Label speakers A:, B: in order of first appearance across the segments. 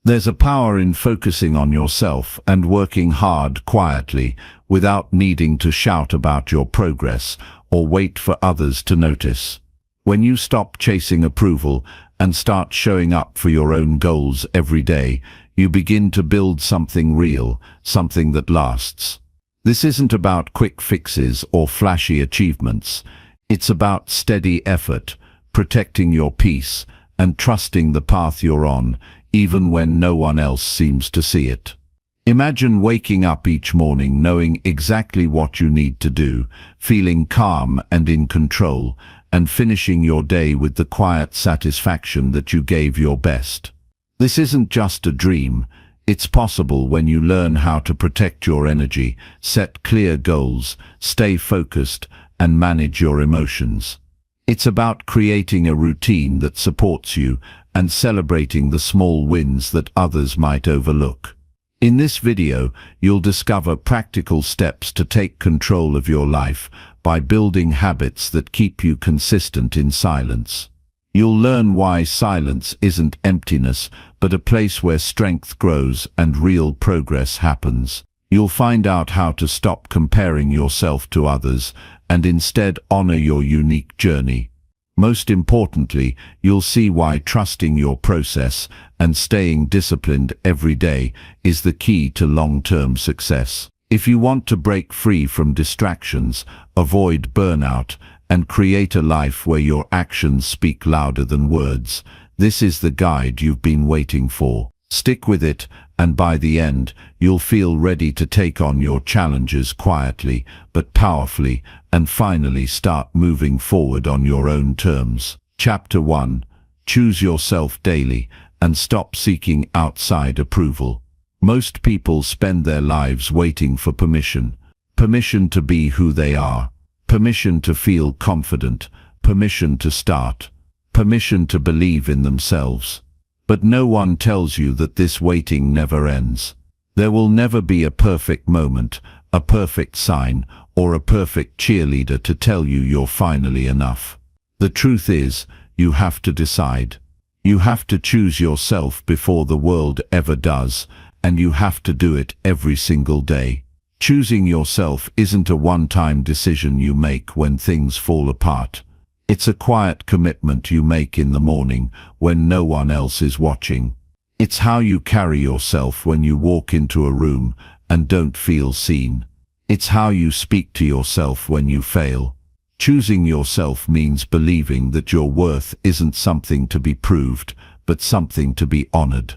A: There's a power in focusing on yourself and working hard quietly without needing to shout about your progress or wait for others to notice. When you stop chasing approval and start showing up for your own goals every day, you begin to build something real, something that lasts. This isn't about quick fixes or flashy achievements. It's about steady effort, protecting your peace, and trusting the path you're on, even when no one else seems to see it. Imagine waking up each morning knowing exactly what you need to do, feeling calm and in control, and finishing your day with the quiet satisfaction that you gave your best. This isn't just a dream. It's possible when you learn how to protect your energy, set clear goals, stay focused, and manage your emotions. It's about creating a routine that supports you and celebrating the small wins that others might overlook. In this video, you'll discover practical steps to take control of your life by building habits that keep you consistent in silence. You'll learn why silence isn't emptiness, but a place where strength grows and real progress happens. You'll find out how to stop comparing yourself to others and instead honor your unique journey. Most importantly, you'll see why trusting your process and staying disciplined every day is the key to long-term success. If you want to break free from distractions, avoid burnout, and create a life where your actions speak louder than words, this is the guide you've been waiting for. Stick with it, and by the end, you'll feel ready to take on your challenges quietly but powerfully, and finally start moving forward on your own terms. Chapter 1. Choose yourself daily and stop seeking outside approval. Most people spend their lives waiting for permission. Permission to be who they are. Permission to feel confident. Permission to start. Permission to believe in themselves. But no one tells you that this waiting never ends. There will never be a perfect moment, a perfect sign, or a perfect cheerleader to tell you you're finally enough. The truth is, you have to decide. You have to choose yourself before the world ever does, and you have to do it every single day. Choosing yourself isn't a one-time decision you make when things fall apart. It's a quiet commitment you make in the morning when no one else is watching. It's how you carry yourself when you walk into a room and don't feel seen. It's how you speak to yourself when you fail. Choosing yourself means believing that your worth isn't something to be proved, but something to be honored.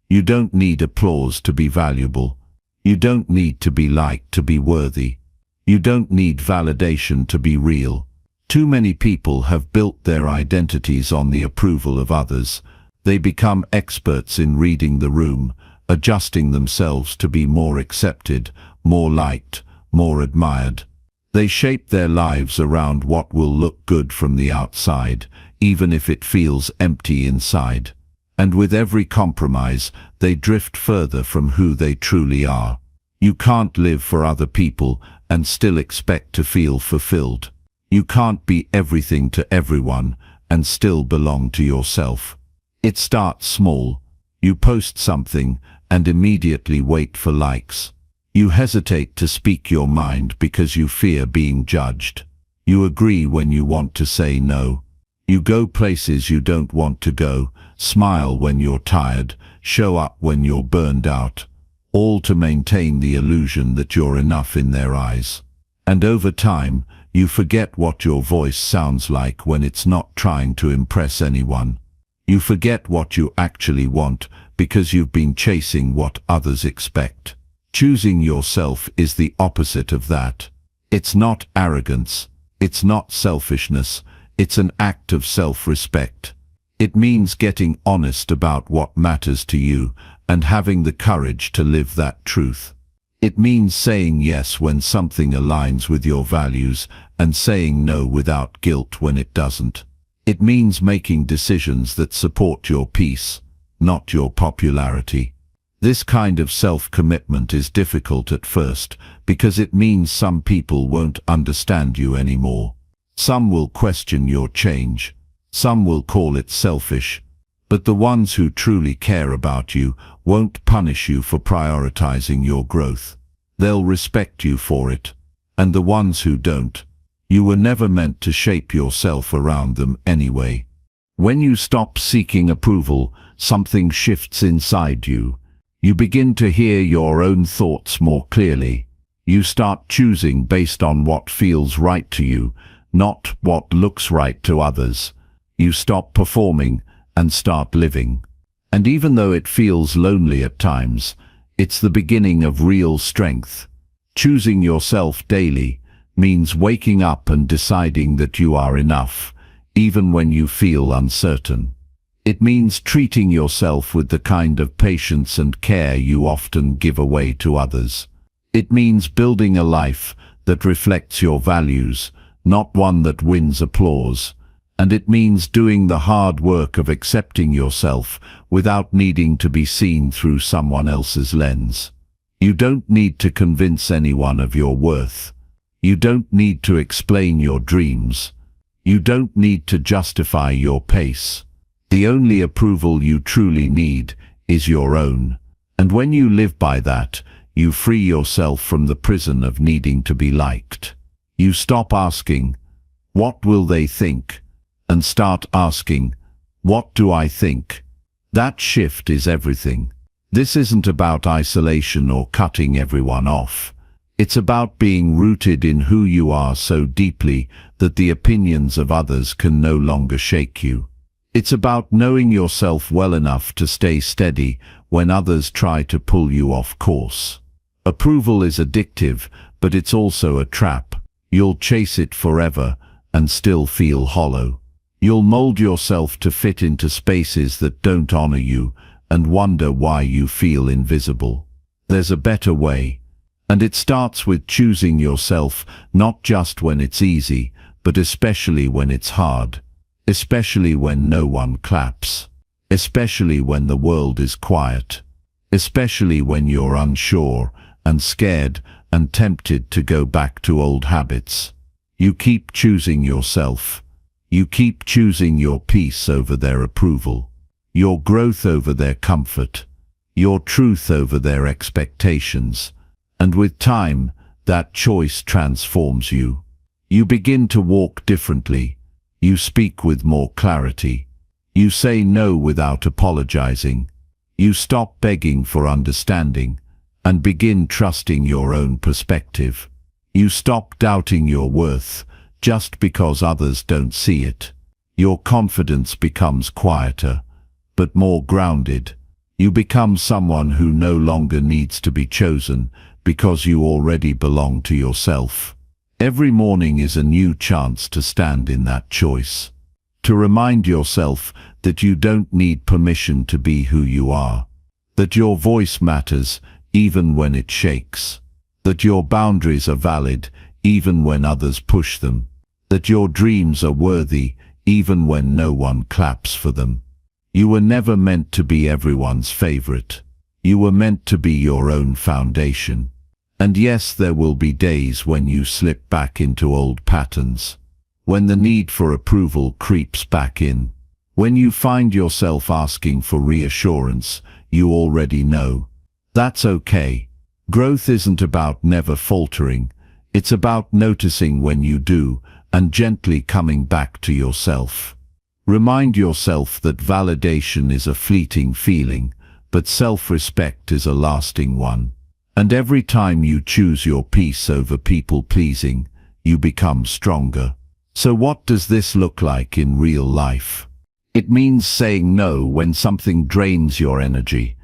A: You don't need applause to be valuable. You don't need to be liked to be worthy. You don't need validation to be real. Too many people have built their identities on the approval of others. They become experts in reading the room, adjusting themselves to be more accepted, more liked, more admired. They shape their lives around what will look good from the outside, even if it feels empty inside. And with every compromise, they drift further from who they truly are. You can't live for other people and still expect to feel fulfilled. You can't be everything to everyone and still belong to yourself. It starts small. You post something and immediately wait for likes. You hesitate to speak your mind because you fear being judged. You agree when you want to say no. You go places you don't want to go, smile when you're tired, show up when you're burned out, all to maintain the illusion that you're enough in their eyes. And over time, you forget what your voice sounds like when it's not trying to impress anyone. You forget what you actually want because you've been chasing what others expect. Choosing yourself is the opposite of that. It's not arrogance. It's not selfishness. It's an act of self-respect. It means getting honest about what matters to you and having the courage to live that truth. It means saying yes when something aligns with your values and saying no without guilt when it doesn't. It means making decisions that support your peace, not your popularity. This kind of self-commitment is difficult at first because it means some people won't understand you anymore. Some will question your change. Some will call it selfish. But the ones who truly care about you won't punish you for prioritizing your growth. They'll respect you for it. And the ones who don't, you were never meant to shape yourself around them anyway. When you stop seeking approval, something shifts inside you. You begin to hear your own thoughts more clearly. You start choosing based on what feels right to you, not what looks right to others. You stop performing and start living. And even though it feels lonely at times, it's the beginning of real strength. Choosing yourself daily means waking up and deciding that you are enough, even when you feel uncertain. It means treating yourself with the kind of patience and care you often give away to others. It means building a life that reflects your values, not one that wins applause. And it means doing the hard work of accepting yourself without needing to be seen through someone else's lens. You don't need to convince anyone of your worth. You don't need to explain your dreams. You don't need to justify your pace. The only approval you truly need is your own. And when you live by that, you free yourself from the prison of needing to be liked. You stop asking, "What will they think?" and start asking, "What do I think?" That shift is everything. This isn't about isolation or cutting everyone off. It's about being rooted in who you are so deeply that the opinions of others can no longer shake you. It's about knowing yourself well enough to stay steady when others try to pull you off course. Approval is addictive, but it's also a trap. You'll chase it forever and still feel hollow. You'll mold yourself to fit into spaces that don't honor you and wonder why you feel invisible. There's a better way, and it starts with choosing yourself, not just when it's easy, but especially when it's hard. Especially when no one claps. Especially when the world is quiet. Especially when you're unsure and scared and tempted to go back to old habits. You keep choosing yourself. You keep choosing your peace over their approval, your growth over their comfort, your truth over their expectations. And with time, that choice transforms you. You begin to walk differently. You speak with more clarity. You say no without apologizing. You stop begging for understanding and begin trusting your own perspective. You stop doubting your worth just because others don't see it. Your confidence becomes quieter, but more grounded. You become someone who no longer needs to be chosen because you already belong to yourself. Every morning is a new chance to stand in that choice. To remind yourself that you don't need permission to be who you are. That your voice matters even when it shakes. That your boundaries are valid even when others push them. That your dreams are worthy even when no one claps for them. You were never meant to be everyone's favorite. You were meant to be your own foundation. And yes, there will be days when you slip back into old patterns. When the need for approval creeps back in. When you find yourself asking for reassurance you already know. That's okay. Growth isn't about never faltering. It's about noticing when you do and gently coming back to yourself. Remind yourself that validation is a fleeting feeling, but self-respect is a lasting one. And every time you choose your peace over people-pleasing, you become stronger. So what does this look like in real life? It means saying no when something drains your energy.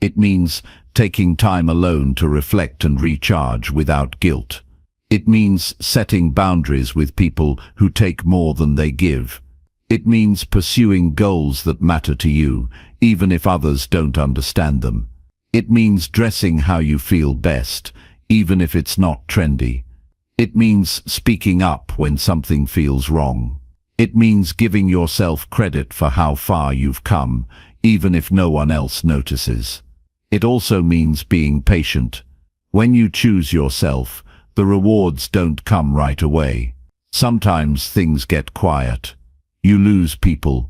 A: It means taking time alone to reflect and recharge without guilt. It means setting boundaries with people who take more than they give. It means pursuing goals that matter to you, even if others don't understand them. It means dressing how you feel best, even if it's not trendy. It means speaking up when something feels wrong. It means giving yourself credit for how far you've come, even if no one else notices. It also means being patient. When you choose yourself, the rewards don't come right away. Sometimes things get quiet. You lose people.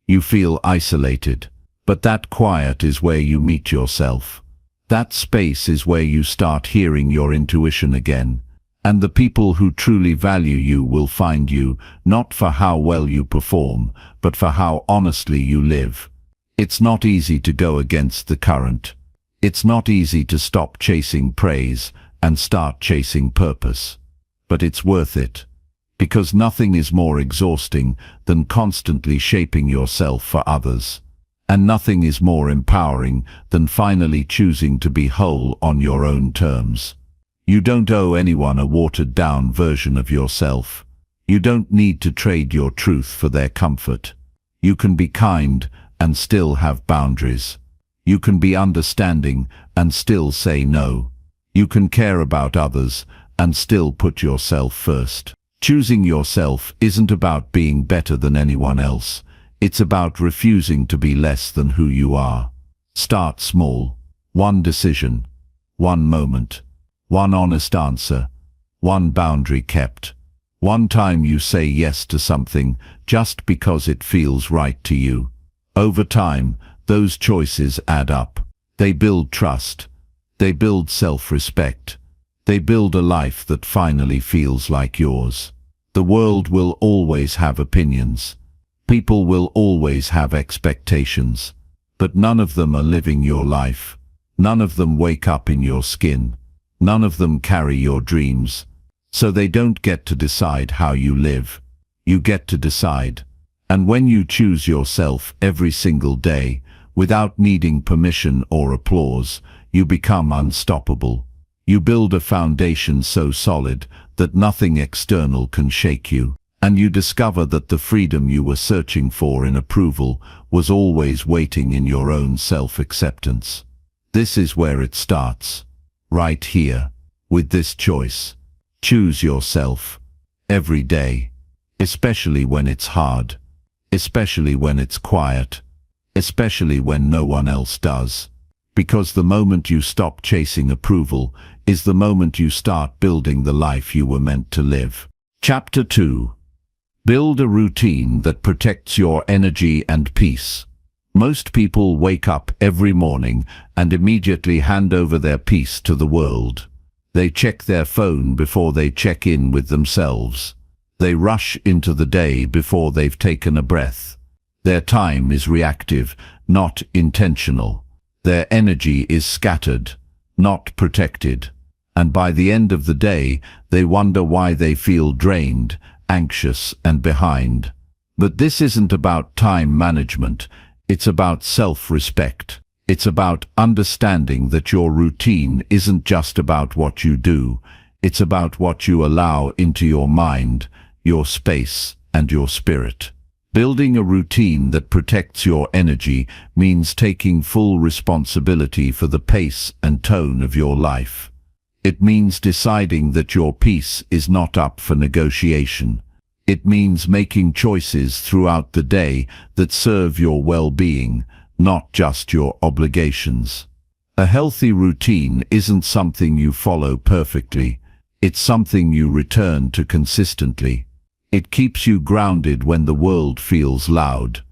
A: You feel isolated. But that quiet is where you meet yourself. That space is where you start hearing your intuition again. And the people who truly value you will find you, not for how well you perform, but for how honestly you live. It's not easy to go against the current. It's not easy to stop chasing praise and start chasing purpose. But it's worth it. Because nothing is more exhausting than constantly shaping yourself for others. And nothing is more empowering than finally choosing to be whole on your own terms. You don't owe anyone a watered-down version of yourself. You don't need to trade your truth for their comfort. You can be kind and still have boundaries. You can be understanding and still say no. You can care about others and still put yourself first. Choosing yourself isn't about being better than anyone else. It's about refusing to be less than who you are. Start small. One decision. One moment. One honest answer. One boundary kept. One time you say yes to something just because it feels right to you. Over time, those choices add up. They build trust. They build self-respect. They build a life that finally feels like yours. The world will always have opinions. People will always have expectations. But none of them are living your life. None of them wake up in your skin. None of them carry your dreams. So they don't get to decide how you live. You get to decide. And when you choose yourself every single day, without needing permission or applause, you become unstoppable. You build a foundation so solid that nothing external can shake you. And you discover that the freedom you were searching for in approval was always waiting in your own self-acceptance. This is where it starts. Right here, with this choice. Choose yourself. Every day. Especially when it's hard. Especially when it's quiet. Especially when no one else does. Because the moment you stop chasing approval is the moment you start building the life you were meant to live. Chapter 2. Build a routine that protects your energy and peace. Most people wake up every morning and immediately hand over their peace to the world. They check their phone before they check in with themselves. They rush into the day before they've taken a breath. Their time is reactive, not intentional. Their energy is scattered, not protected. And by the end of the day, they wonder why they feel drained, anxious and behind. But this isn't about time management. It's about self-respect. It's about understanding that your routine isn't just about what you do. It's about what you allow into your mind, your space and your spirit. Building a routine that protects your energy means taking full responsibility for the pace and tone of your life. It means deciding that your peace is not up for negotiation. It means making choices throughout the day that serve your well-being, not just your obligations. A healthy routine isn't something you follow perfectly. It's something you return to consistently. It keeps you grounded when the world feels loud.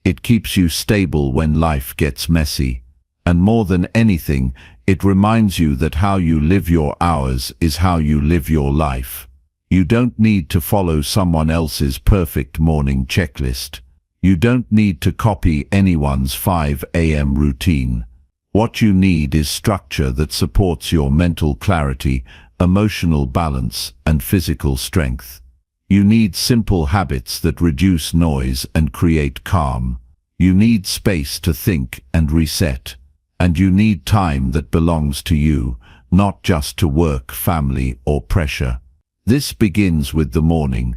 A: It keeps you stable when life gets messy. And more than anything, it reminds you that how you live your hours is how you live your life. You don't need to follow someone else's perfect morning checklist. You don't need to copy anyone's 5 a.m. routine. What you need is structure that supports your mental clarity, emotional balance, and physical strength. You need simple habits that reduce noise and create calm. You need space to think and reset. And you need time that belongs to you, not just to work, family, or pressure. This begins with the morning.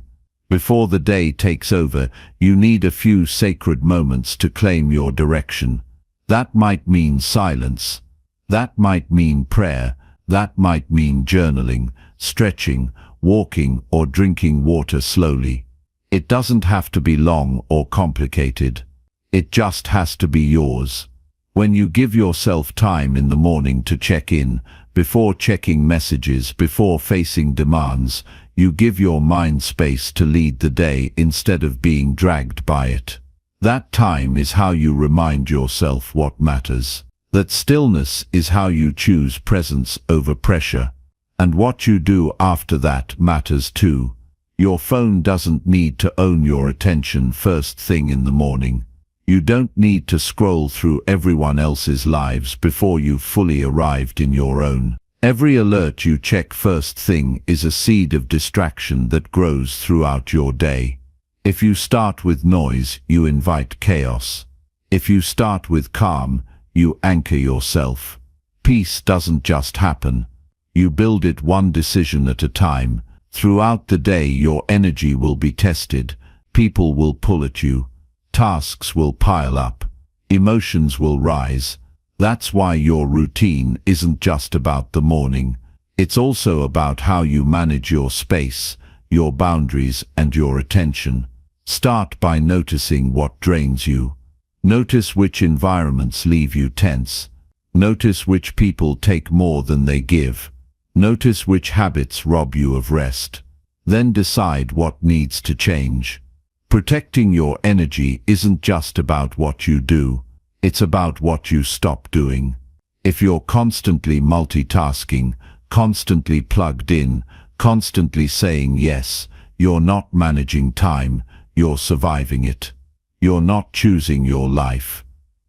A: Before the day takes over, you need a few sacred moments to claim your direction. That might mean silence. That might mean prayer. That might mean journaling, stretching, walking, or drinking water slowly. It doesn't have to be long or complicated. It just has to be yours. When you give yourself time in the morning to check in, before checking messages, before facing demands, you give your mind space to lead the day instead of being dragged by it. That time is how you remind yourself what matters. That stillness is how you choose presence over pressure. And what you do after that matters too. Your phone doesn't need to own your attention first thing in the morning. You don't need to scroll through everyone else's lives before you've fully arrived in your own. Every alert you check first thing is a seed of distraction that grows throughout your day. If you start with noise, you invite chaos. If you start with calm, you anchor yourself. Peace doesn't just happen. You build it one decision at a time. Throughout the day, your energy will be tested. People will pull at you. Tasks will pile up. Emotions will rise. That's why your routine isn't just about the morning. It's also about how you manage your space, your boundaries, and your attention. Start by noticing what drains you. Notice which environments leave you tense. Notice which people take more than they give. Notice which habits rob you of rest. Then decide what needs to change. Protecting your energy isn't just about what you do. It's about what you stop doing. If you're constantly multitasking, constantly plugged in, constantly saying yes, you're not managing time, you're surviving it. You're not choosing your life.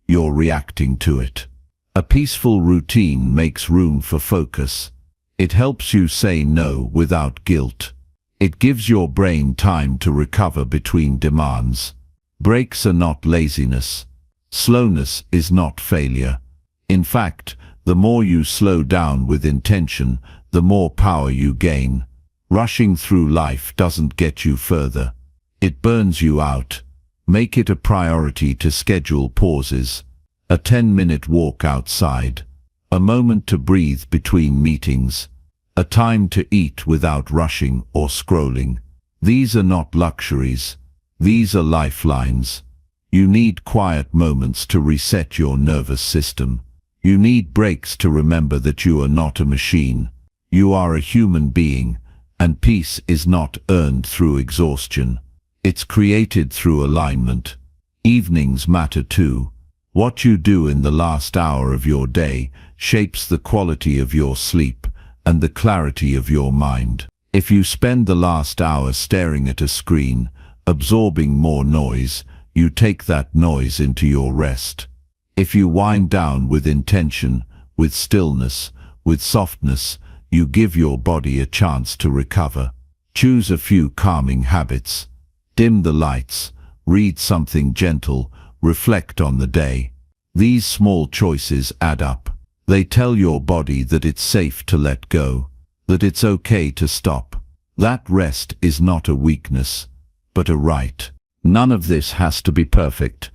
A: You're reacting to it. A peaceful routine makes room for focus. It helps you say no without guilt. It gives your brain time to recover between demands. Breaks are not laziness. Slowness is not failure. In fact, the more you slow down with intention, the more power you gain. Rushing through life doesn't get you further. It burns you out. Make it a priority to schedule pauses. A 10-minute walk outside. A moment to breathe between meetings. A time to eat without rushing or scrolling. These are not luxuries. These are lifelines. You need quiet moments to reset your nervous system. You need breaks to remember that you are not a machine. You are a human being, and peace is not earned through exhaustion. It's created through alignment. Evenings matter too. What you do in the last hour of your day shapes the quality of your sleep and the clarity of your mind. If you spend the last hour staring at a screen, absorbing more noise, you take that noise into your rest. If you wind down with intention, with stillness, with softness, you give your body a chance to recover. Choose a few calming habits. Dim the lights, read something gentle, reflect on the day. These small choices add up. They tell your body that it's safe to let go, that it's okay to stop. That rest is not a weakness, but a right. None of this has to be perfect.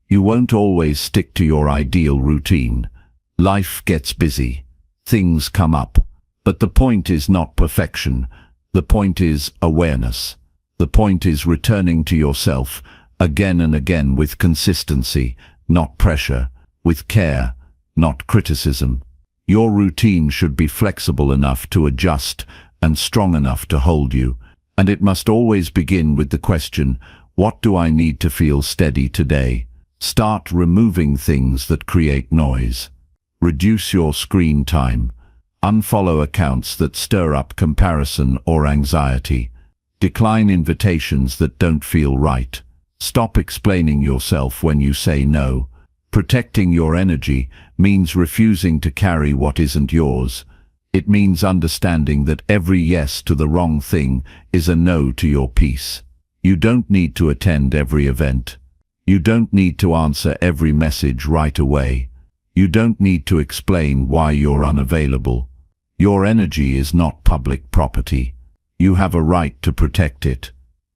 A: You won't always stick to your ideal routine. Life gets busy. Things come up. But the point is not perfection. The point is awareness. The point is returning to yourself again and again with consistency, not pressure, with care, not criticism. Your routine should be flexible enough to adjust and strong enough to hold you. And it must always begin with the question, what do I need to feel steady today? Start removing things that create noise. Reduce your screen time. Unfollow accounts that stir up comparison or anxiety. Decline invitations that don't feel right. Stop explaining yourself when you say no. Protecting your energy means refusing to carry what isn't yours. It means understanding that every yes to the wrong thing is a no to your peace. You don't need to attend every event. You don't need to answer every message right away. You don't need to explain why you're unavailable. Your energy is not public property. You have a right to protect it.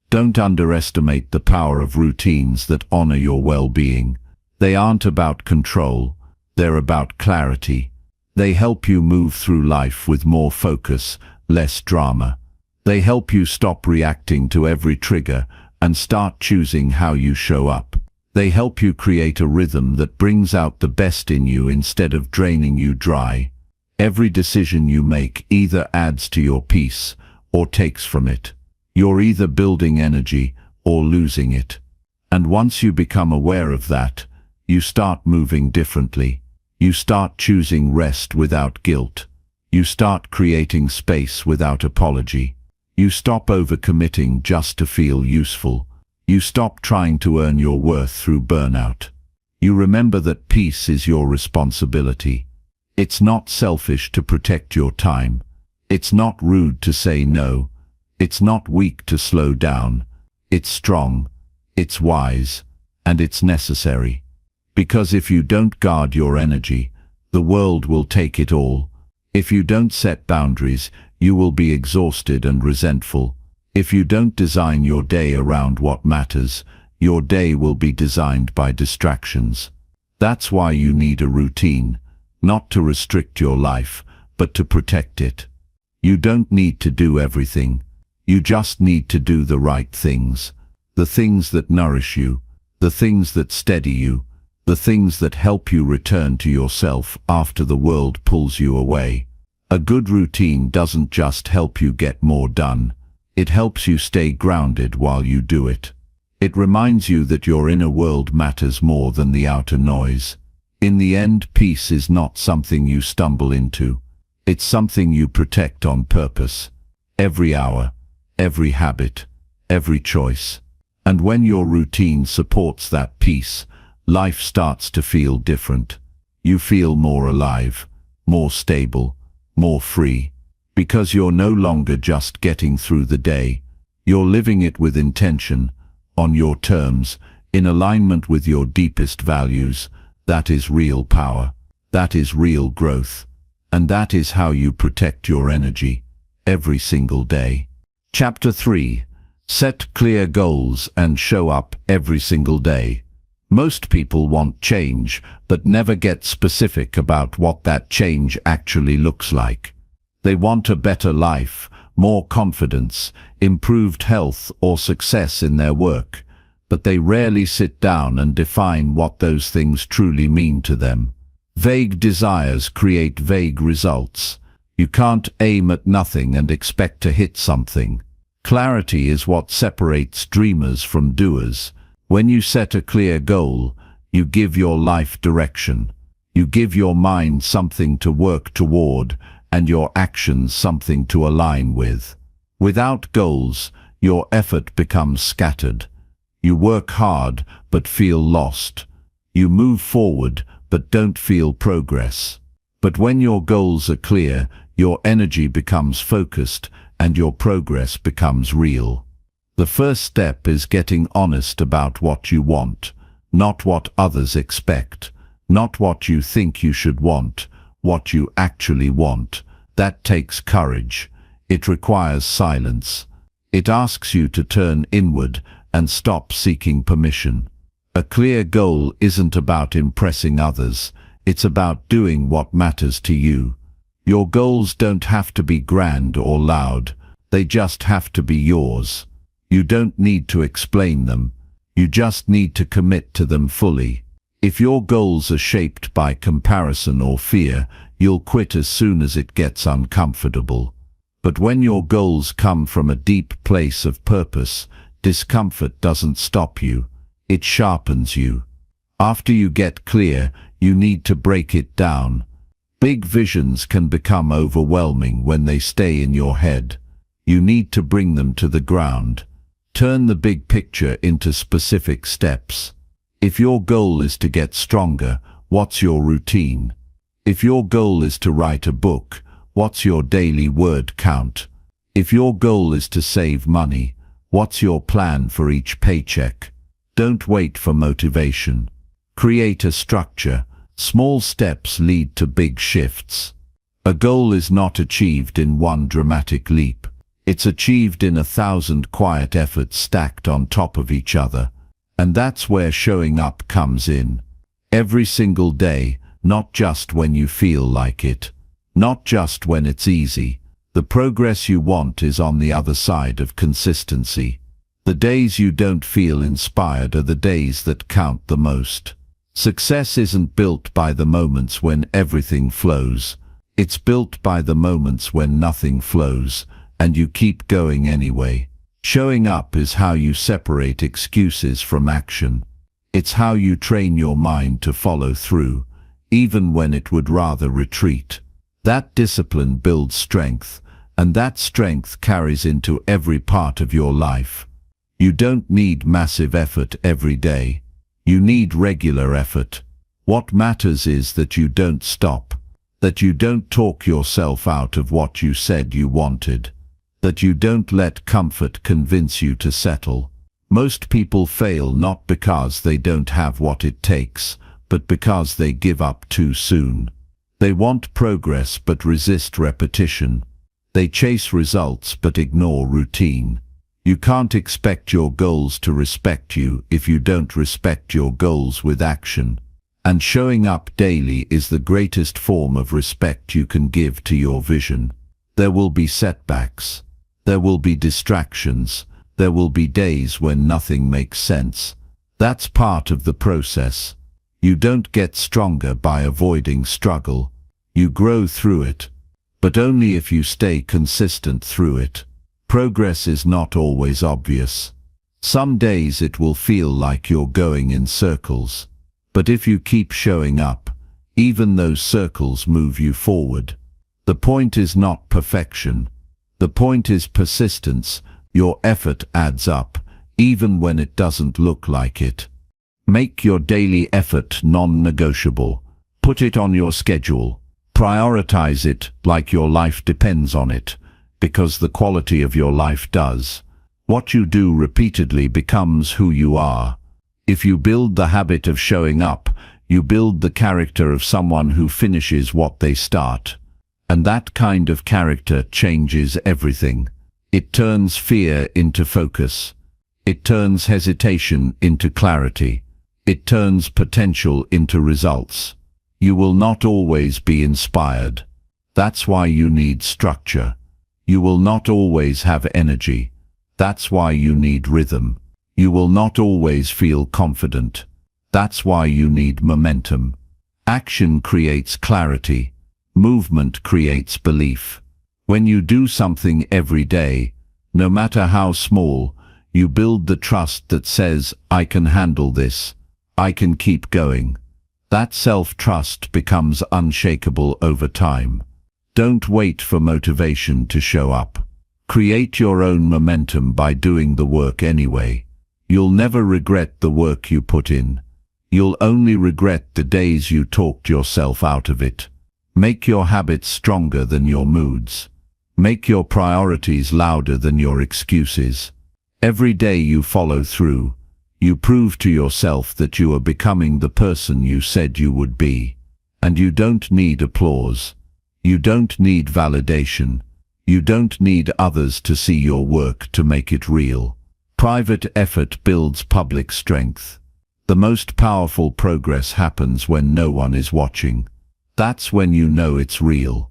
A: Don't underestimate the power of routines that honor your well-being. They aren't about control. They're about clarity. They help you move through life with more focus, less drama. They help you stop reacting to every trigger and start choosing how you show up. They help you create a rhythm that brings out the best in you instead of draining you dry. Every decision you make either adds to your peace or takes from it. You're either building energy or losing it. And once you become aware of that, you start moving differently. You start choosing rest without guilt. You start creating space without apology. You stop overcommitting just to feel useful. You stop trying to earn your worth through burnout. You remember that peace is your responsibility. It's not selfish to protect your time. It's not rude to say no. It's not weak to slow down. It's strong, it's wise, and it's necessary. Because if you don't guard your energy, the world will take it all. If you don't set boundaries, you will be exhausted and resentful. If you don't design your day around what matters, your day will be designed by distractions. That's why you need a routine, not to restrict your life, but to protect it. You don't need to do everything. You just need to do the right things. The things that nourish you, the things that steady you, the things that help you return to yourself after the world pulls you away. A good routine doesn't just help you get more done. It helps you stay grounded while you do it. It reminds you that your inner world matters more than the outer noise. In the end, peace is not something you stumble into. It's something you protect on purpose. Every hour, every habit, every choice. And when your routine supports that peace, life starts to feel different. You feel more alive, more stable, more free. Because you're no longer just getting through the day. You're living it with intention, on your terms, in alignment with your deepest values. That is real power. That is real growth. And that is how you protect your energy, every single day. Chapter 3. Set clear goals and show up every single day. Most people want change, but never get specific about what that change actually looks like. They want a better life, more confidence, improved health, or success in their work, but they rarely sit down and define what those things truly mean to them. Vague desires create vague results. You can't aim at nothing and expect to hit something. Clarity is what separates dreamers from doers. When you set a clear goal, you give your life direction. You give your mind something to work toward, and your actions something to align with. Without goals, your effort becomes scattered. You work hard, but feel lost. You move forward, but don't feel progress. But when your goals are clear, your energy becomes focused, and your progress becomes real. The first step is getting honest about what you want, not what others expect, not what you think you should want, what you actually want. That takes courage. It requires silence. It asks you to turn inward and stop seeking permission. A clear goal isn't about impressing others. It's about doing what matters to you. Your goals don't have to be grand or loud. They just have to be yours. You don't need to explain them. You just need to commit to them fully. If your goals are shaped by comparison or fear, you'll quit as soon as it gets uncomfortable. But when your goals come from a deep place of purpose, discomfort doesn't stop you. It sharpens you. After you get clear, you need to break it down. Big visions can become overwhelming when they stay in your head. You need to bring them to the ground. Turn the big picture into specific steps. If your goal is to get stronger, what's your routine? If your goal is to write a book, what's your daily word count? If your goal is to save money, what's your plan for each paycheck? Don't wait for motivation. Create a structure. Small steps lead to big shifts. A goal is not achieved in one dramatic leap. It's achieved in 1,000 quiet efforts stacked on top of each other. And that's where showing up comes in. Every single day, not just when you feel like it. Not just when it's easy. The progress you want is on the other side of consistency. The days you don't feel inspired are the days that count the most. Success isn't built by the moments when everything flows. It's built by the moments when nothing flows, and you keep going anyway. Showing up is how you separate excuses from action. It's how you train your mind to follow through, even when it would rather retreat. That discipline builds strength, and that strength carries into every part of your life. You don't need massive effort every day. You need regular effort. What matters is that you don't stop, that you don't talk yourself out of what you said you wanted, that you don't let comfort convince you to settle. Most people fail not because they don't have what it takes, but because they give up too soon. They want progress but resist repetition. They chase results but ignore routine. You can't expect your goals to respect you if you don't respect your goals with action. And showing up daily is the greatest form of respect you can give to your vision. There will be setbacks. There will be distractions. There will be days when nothing makes sense. That's part of the process. You don't get stronger by avoiding struggle. You grow through it, but only if you stay consistent through it. Progress is not always obvious. Some days it will feel like you're going in circles. But if you keep showing up, even those circles move you forward. The point is not perfection. The point is persistence. Your effort adds up, even when it doesn't look like it. Make your daily effort non-negotiable. Put it on your schedule. Prioritize it like your life depends on it, because the quality of your life does. What you do repeatedly becomes who you are. If you build the habit of showing up, you build the character of someone who finishes what they start. And that kind of character changes everything. It turns fear into focus. It turns hesitation into clarity. It turns potential into results. You will not always be inspired. That's why you need structure. You will not always have energy. That's why you need rhythm. You will not always feel confident. That's why you need momentum. Action creates clarity. Movement creates belief. When you do something every day, no matter how small, you build the trust that says, I can handle this. I can keep going. That self-trust becomes unshakable over time. Don't wait for motivation to show up. Create your own momentum by doing the work anyway. You'll never regret the work you put in. You'll only regret the days you talked yourself out of it. Make your habits stronger than your moods. Make your priorities louder than your excuses. Every day you follow through, you prove to yourself that you are becoming the person you said you would be. And you don't need applause. You don't need validation. You don't need others to see your work to make it real. Private effort builds public strength. The most powerful progress happens when no one is watching. That's when you know it's real.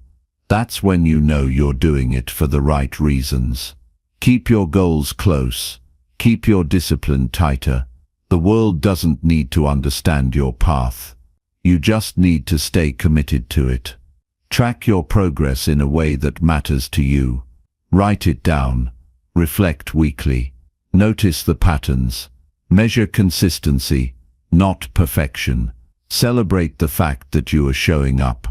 A: That's when you know you're doing it for the right reasons. Keep your goals close. Keep your discipline tighter. The world doesn't need to understand your path. You just need to stay committed to it. Track your progress in a way that matters to you. Write it down. Reflect weekly. Notice the patterns. Measure consistency, not perfection. Celebrate the fact that you are showing up,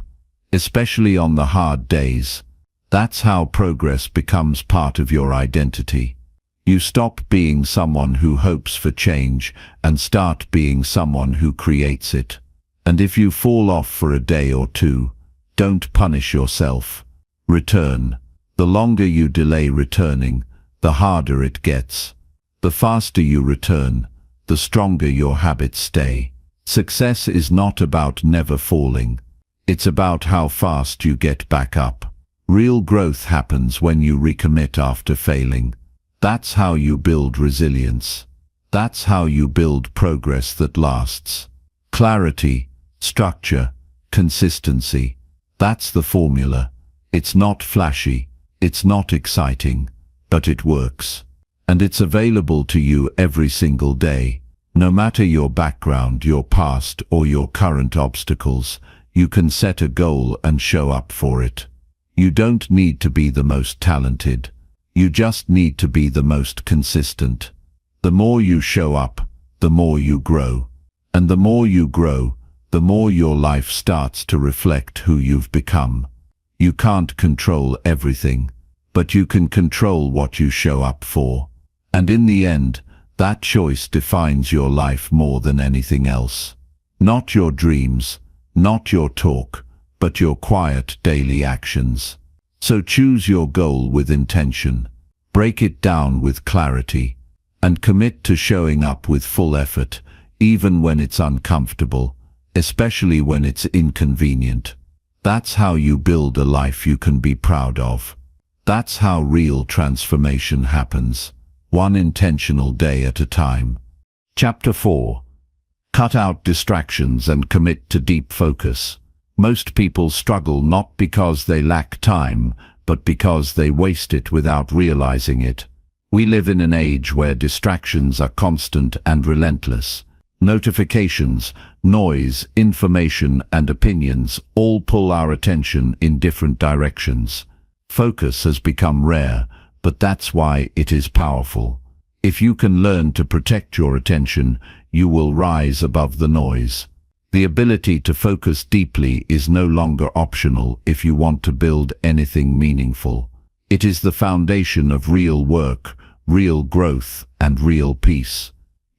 A: especially on the hard days. That's how progress becomes part of your identity. You stop being someone who hopes for change and start being someone who creates it. And if you fall off for a day or two, don't punish yourself. Return. The longer you delay returning, the harder it gets. The faster you return, the stronger your habits stay. Success is not about never falling. It's about how fast you get back up. Real growth happens when you recommit after failing. That's how you build resilience. That's how you build progress that lasts. Clarity, structure, consistency. That's the formula. It's not flashy. It's not exciting. But it works. And it's available to you every single day. No matter your background, your past, or your current obstacles, you can set a goal and show up for it. You don't need to be the most talented. You just need to be the most consistent. The more you show up, the more you grow. And the more you grow, the more your life starts to reflect who you've become. You can't control everything, but you can control what you show up for. And in the end, that choice defines your life more than anything else. Not your dreams, not your talk, but your quiet daily actions. So choose your goal with intention, break it down with clarity, and commit to showing up with full effort, even when it's uncomfortable, especially when it's inconvenient. That's how you build a life you can be proud of. That's how real transformation happens, one intentional day at a time. Chapter 4. Cut out distractions and commit to deep focus. Most people struggle not because they lack time, but because they waste it without realizing it. We live in an age where distractions are constant and relentless. Notifications, noise, information, and opinions all pull our attention in different directions. Focus has become rare, but that's why it is powerful. If you can learn to protect your attention, you will rise above the noise. The ability to focus deeply is no longer optional if you want to build anything meaningful. It is the foundation of real work, real growth, and real peace.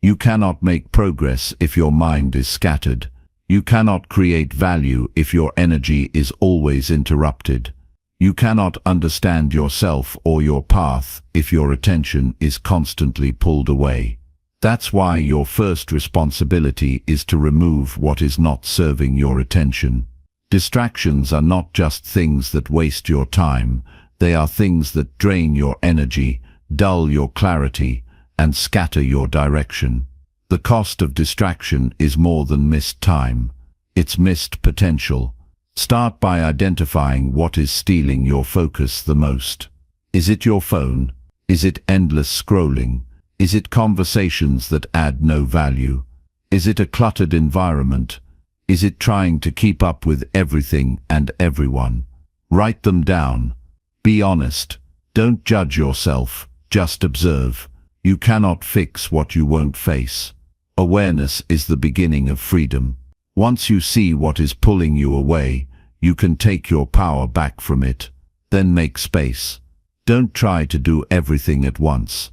A: You cannot make progress if your mind is scattered. You cannot create value if your energy is always interrupted. You cannot understand yourself or your path if your attention is constantly pulled away. That's why your first responsibility is to remove what is not serving your attention. Distractions are not just things that waste your time, they are things that drain your energy, dull your clarity, and scatter your direction. The cost of distraction is more than missed time. It's missed potential. Start by identifying what is stealing your focus the most. Is it your phone? Is it endless scrolling? Is it conversations that add no value? Is it a cluttered environment? Is it trying to keep up with everything and everyone? Write them down. Be honest. Don't judge yourself, just observe. You cannot fix what you won't face. Awareness is the beginning of freedom. Once you see what is pulling you away, you can take your power back from it. Then make space. Don't try to do everything at once.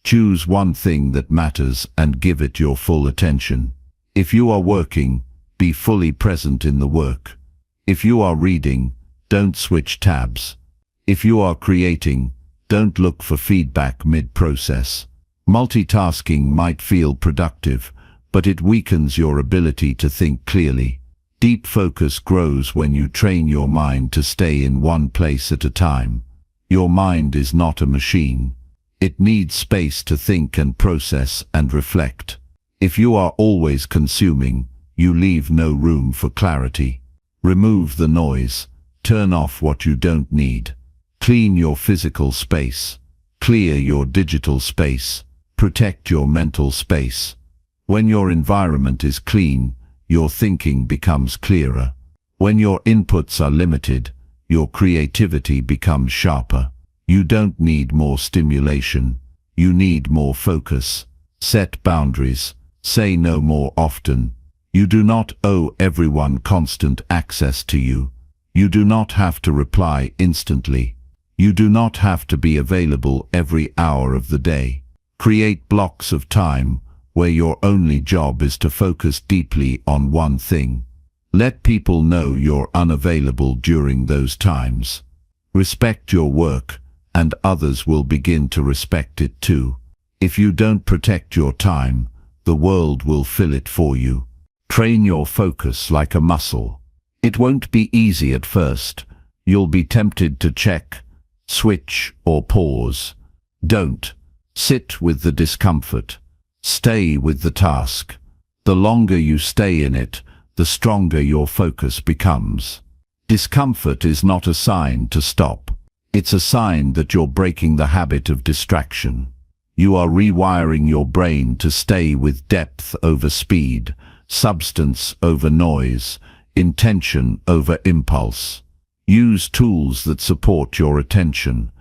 A: Choose one thing that matters and give it your full attention. If you are working, be fully present in the work. If you are reading, don't switch tabs. If you are creating, don't look for feedback mid-process. Multitasking might feel productive, but it weakens your ability to think clearly. Deep focus grows when you train your mind to stay in one place at a time. Your mind is not a machine. It needs space to think and process and reflect. If you are always consuming, you leave no room for clarity. Remove the noise. Turn off what you don't need. Clean your physical space. Clear your digital space. Protect your mental space. When your environment is clean, your thinking becomes clearer. When your inputs are limited, your creativity becomes sharper. You don't need more stimulation. You need more focus. Set boundaries. Say no more often. You do not owe everyone constant access to you. You do not have to reply instantly. You do not have to be available every hour of the day. Create blocks of time where your only job is to focus deeply on one thing. Let people know you're unavailable during those times. Respect your work, and others will begin to respect it too. If you don't protect your time, the world will fill it for you. Train your focus like a muscle. It won't be easy at first. You'll be tempted to check, switch, or pause. Don't. Sit with the discomfort. Stay with the task. The longer you stay in it, the stronger your focus becomes. Discomfort is not a sign to stop. It's a sign that you're breaking the habit of distraction. You are rewiring your brain to stay with depth over speed, substance over noise, intention over impulse. Use tools that support your attention,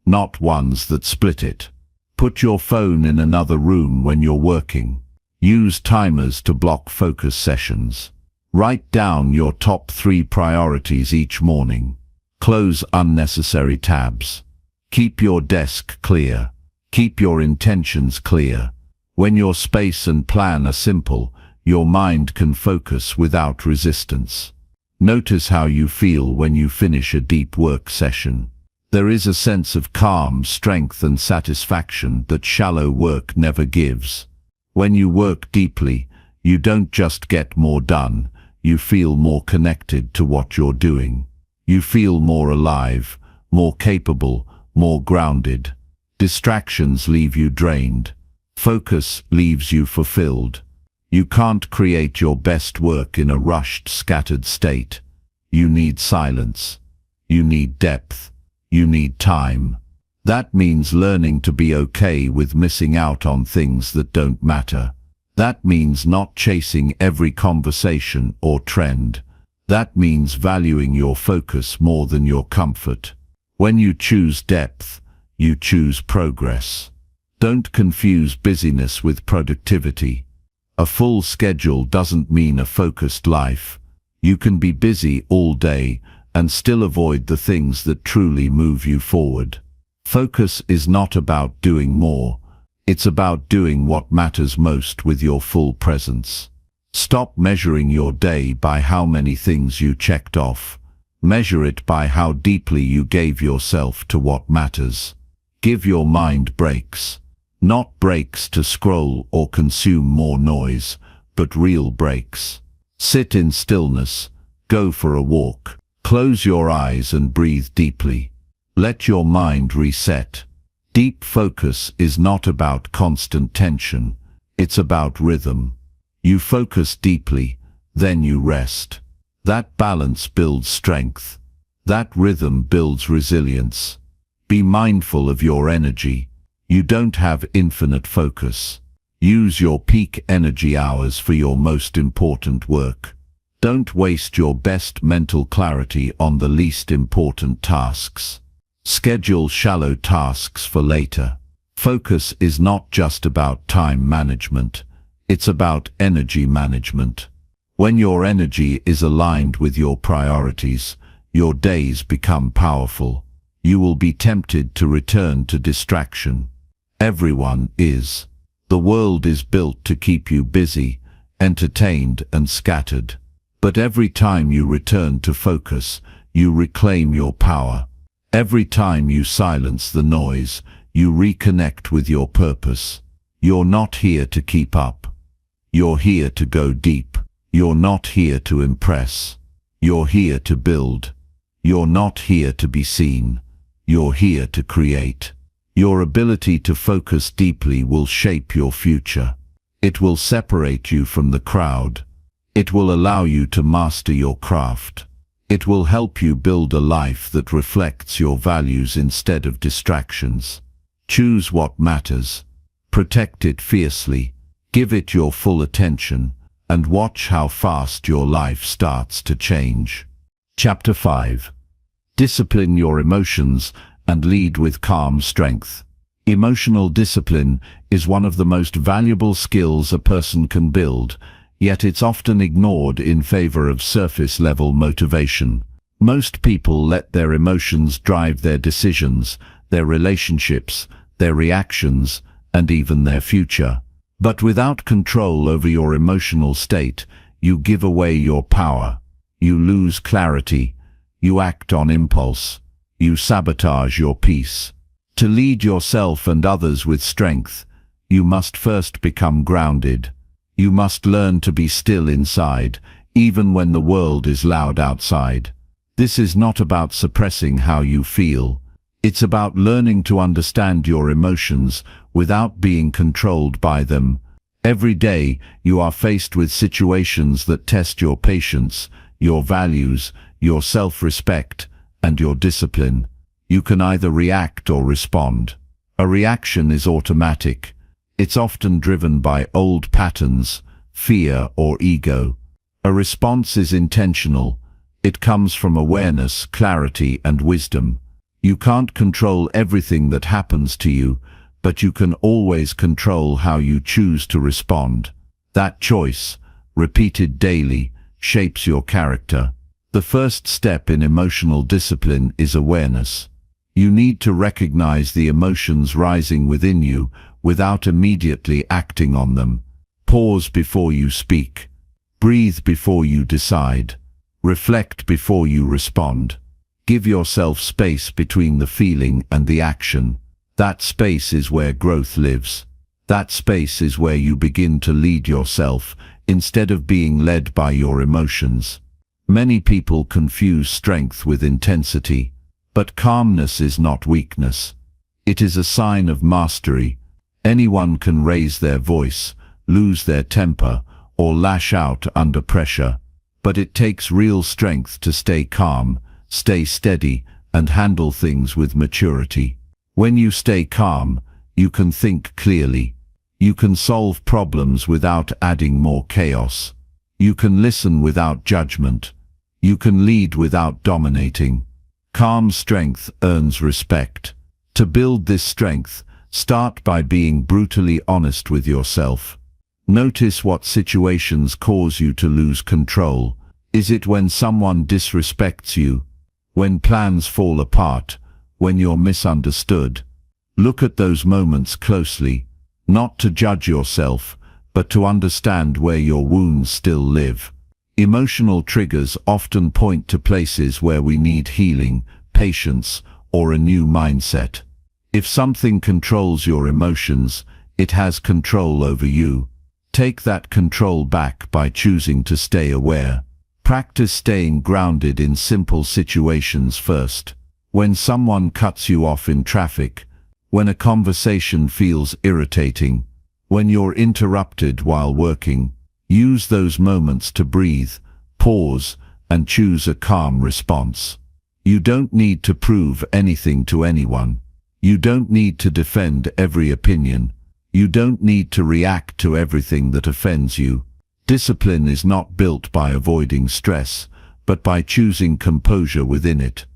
A: not ones that split it. Put your phone in another room when you're working. Use timers to block focus sessions. Write down your top 3 priorities each morning. Close unnecessary tabs. Keep your desk clear. Keep your intentions clear. When your space and plan are simple, your mind can focus without resistance. Notice how you feel when you finish a deep work session. There is a sense of calm, strength and satisfaction that shallow work never gives. When you work deeply, you don't just get more done, you feel more connected to what you're doing. You feel more alive, more capable, more grounded. Distractions leave you drained. Focus leaves you fulfilled. You can't create your best work in a rushed, scattered state. You need silence. You need depth. You need time. That means learning to be okay with missing out on things that don't matter. That means not chasing every conversation or trend. That means valuing your focus more than your comfort. When you choose depth, you choose progress. Don't confuse busyness with productivity. A full schedule doesn't mean a focused life. You can be busy all day and still avoid the things that truly move you forward. Focus is not about doing more. It's about doing what matters most with your full presence. Stop measuring your day by how many things you checked off. Measure it by how deeply you gave yourself to what matters. Give your mind breaks. Not breaks to scroll or consume more noise, but real breaks. Sit in stillness. Go for a walk. Close your eyes and breathe deeply. Let your mind reset. Deep focus is not about constant tension. It's about rhythm. You focus deeply, then you rest. That balance builds strength. That rhythm builds resilience. Be mindful of your energy. You don't have infinite focus. Use your peak energy hours for your most important work. Don't waste your best mental clarity on the least important tasks. Schedule shallow tasks for later. Focus is not just about time management. It's about energy management. When your energy is aligned with your priorities, your days become powerful. You will be tempted to return to distraction. Everyone is. The world is built to keep you busy, entertained and scattered. But every time you return to focus, you reclaim your power. Every time you silence the noise, you reconnect with your purpose. You're not here to keep up. You're here to go deep. You're not here to impress. You're here to build. You're not here to be seen. You're here to create. Your ability to focus deeply will shape your future. It will separate you from the crowd. It will allow you to master your craft. It will help you build a life that reflects your values instead of distractions. Choose what matters. Protect it fiercely. Give it your full attention, and watch how fast your life starts to change. Chapter 5. Discipline your emotions and lead with calm strength. Emotional discipline is one of the most valuable skills a person can build, yet it's often ignored in favor of surface-level motivation. Most people let their emotions drive their decisions, their relationships, their reactions, and even their future. But without control over your emotional state, you give away your power. You lose clarity. You act on impulse. You sabotage your peace. To lead yourself and others with strength, you must first become grounded. You must learn to be still inside, even when the world is loud outside. This is not about suppressing how you feel. It's about learning to understand your emotions without being controlled by them. Every day, you are faced with situations that test your patience, your values, your self-respect, and your discipline. You can either react or respond. A reaction is automatic. It's often driven by old patterns, fear, or ego. A response is intentional. It comes from awareness, clarity, and wisdom. You can't control everything that happens to you, but you can always control how you choose to respond. That choice, repeated daily, shapes your character. The first step in emotional discipline is awareness. You need to recognize the emotions rising within you without immediately acting on them. Pause before you speak. Breathe before you decide. Reflect before you respond. Give yourself space between the feeling and the action. That space is where growth lives. That space is where you begin to lead yourself instead of being led by your emotions. Many people confuse strength with intensity, but calmness is not weakness. It is a sign of mastery. Anyone can raise their voice, lose their temper, or lash out under pressure, but it takes real strength to stay calm, stay steady, and handle things with maturity. When you stay calm, you can think clearly. You can solve problems without adding more chaos. You can listen without judgment. You can lead without dominating. Calm strength earns respect. To build this strength, start by being brutally honest with yourself. Notice what situations cause you to lose control. Is it when someone disrespects you? When plans fall apart? When you're misunderstood? Look at those moments closely, not to judge yourself, but to understand where your wounds still live. Emotional triggers often point to places where we need healing, patience, or a new mindset. If something controls your emotions, it has control over you. Take that control back by choosing to stay aware. Practice staying grounded in simple situations first. When someone cuts you off in traffic, when a conversation feels irritating, when you're interrupted while working, use those moments to breathe, pause, and choose a calm response. You don't need to prove anything to anyone. You don't need to defend every opinion. You don't need to react to everything that offends you. Discipline is not built by avoiding stress, but by choosing composure within it.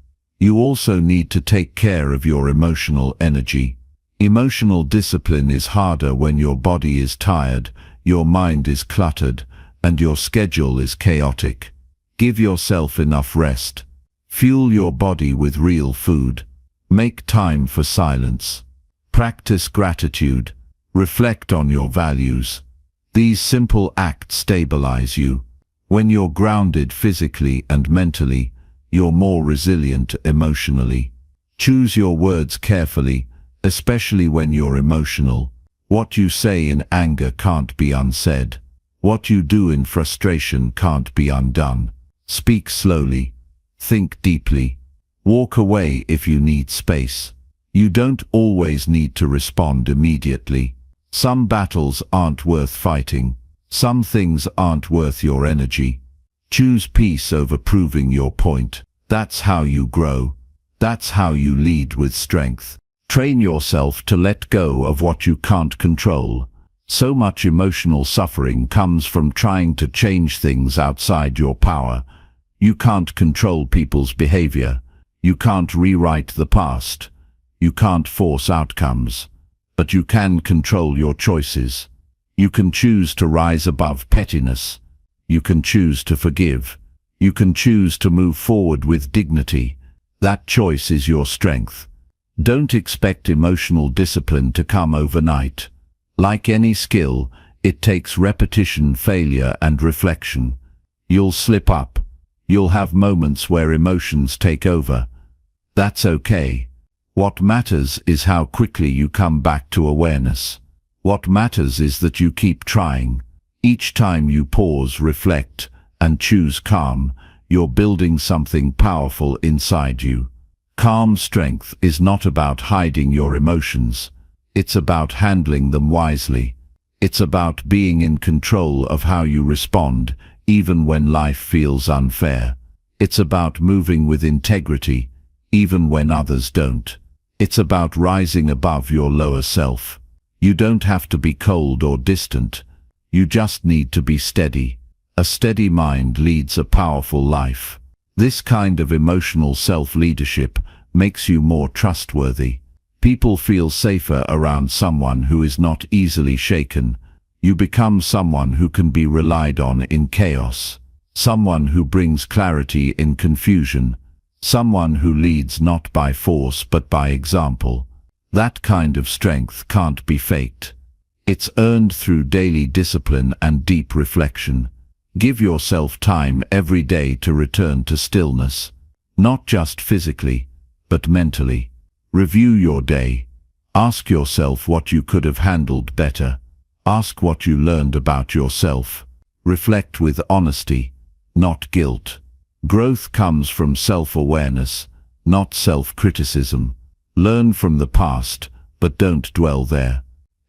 A: You also need to take care of your emotional energy. Emotional discipline is harder when your body is tired, your mind is cluttered, and your schedule is chaotic. Give yourself enough rest. Fuel your body with real food. Make time for silence. Practice gratitude. Reflect on your values. These simple acts stabilize you. When you're grounded physically and mentally, you're more resilient emotionally. Choose your words carefully, especially when you're emotional. What you say in anger can't be unsaid. What you do in frustration can't be undone. Speak slowly. Think deeply. Walk away if you need space. You don't always need to respond immediately. Some battles aren't worth fighting. Some things aren't worth your energy. Choose peace over proving your point. That's how you grow. That's how you lead with strength. Train yourself to let go of what you can't control. So much emotional suffering comes from trying to change things outside your power. You can't control people's behavior. You can't rewrite the past. You can't force outcomes. But you can control your choices. You can choose to rise above pettiness. You can choose to forgive. You can choose to move forward with dignity. That choice is your strength. Don't expect emotional discipline to come overnight. Like any skill, it takes repetition, failure, and reflection. You'll slip up. You'll have moments where emotions take over. That's okay. What matters is how quickly you come back to awareness. What matters is that you keep trying. Each time you pause, reflect, and choose calm, you're building something powerful inside you. Calm strength is not about hiding your emotions. It's about handling them wisely. It's about being in control of how you respond, even when life feels unfair. It's about moving with integrity, even when others don't. It's about rising above your lower self. You don't have to be cold or distant. You just need to be steady. A steady mind leads a powerful life. This kind of emotional self-leadership makes you more trustworthy. People feel safer around someone who is not easily shaken. You become someone who can be relied on in chaos, someone who brings clarity in confusion, someone who leads not by force but by example. That kind of strength can't be faked. It's earned through daily discipline and deep reflection. Give yourself time every day to return to stillness, not just physically, but mentally. Review your day. Ask yourself what you could have handled better. Ask what you learned about yourself. Reflect with honesty, not guilt. Growth comes from self-awareness, not self-criticism. Learn from the past, but don't dwell there.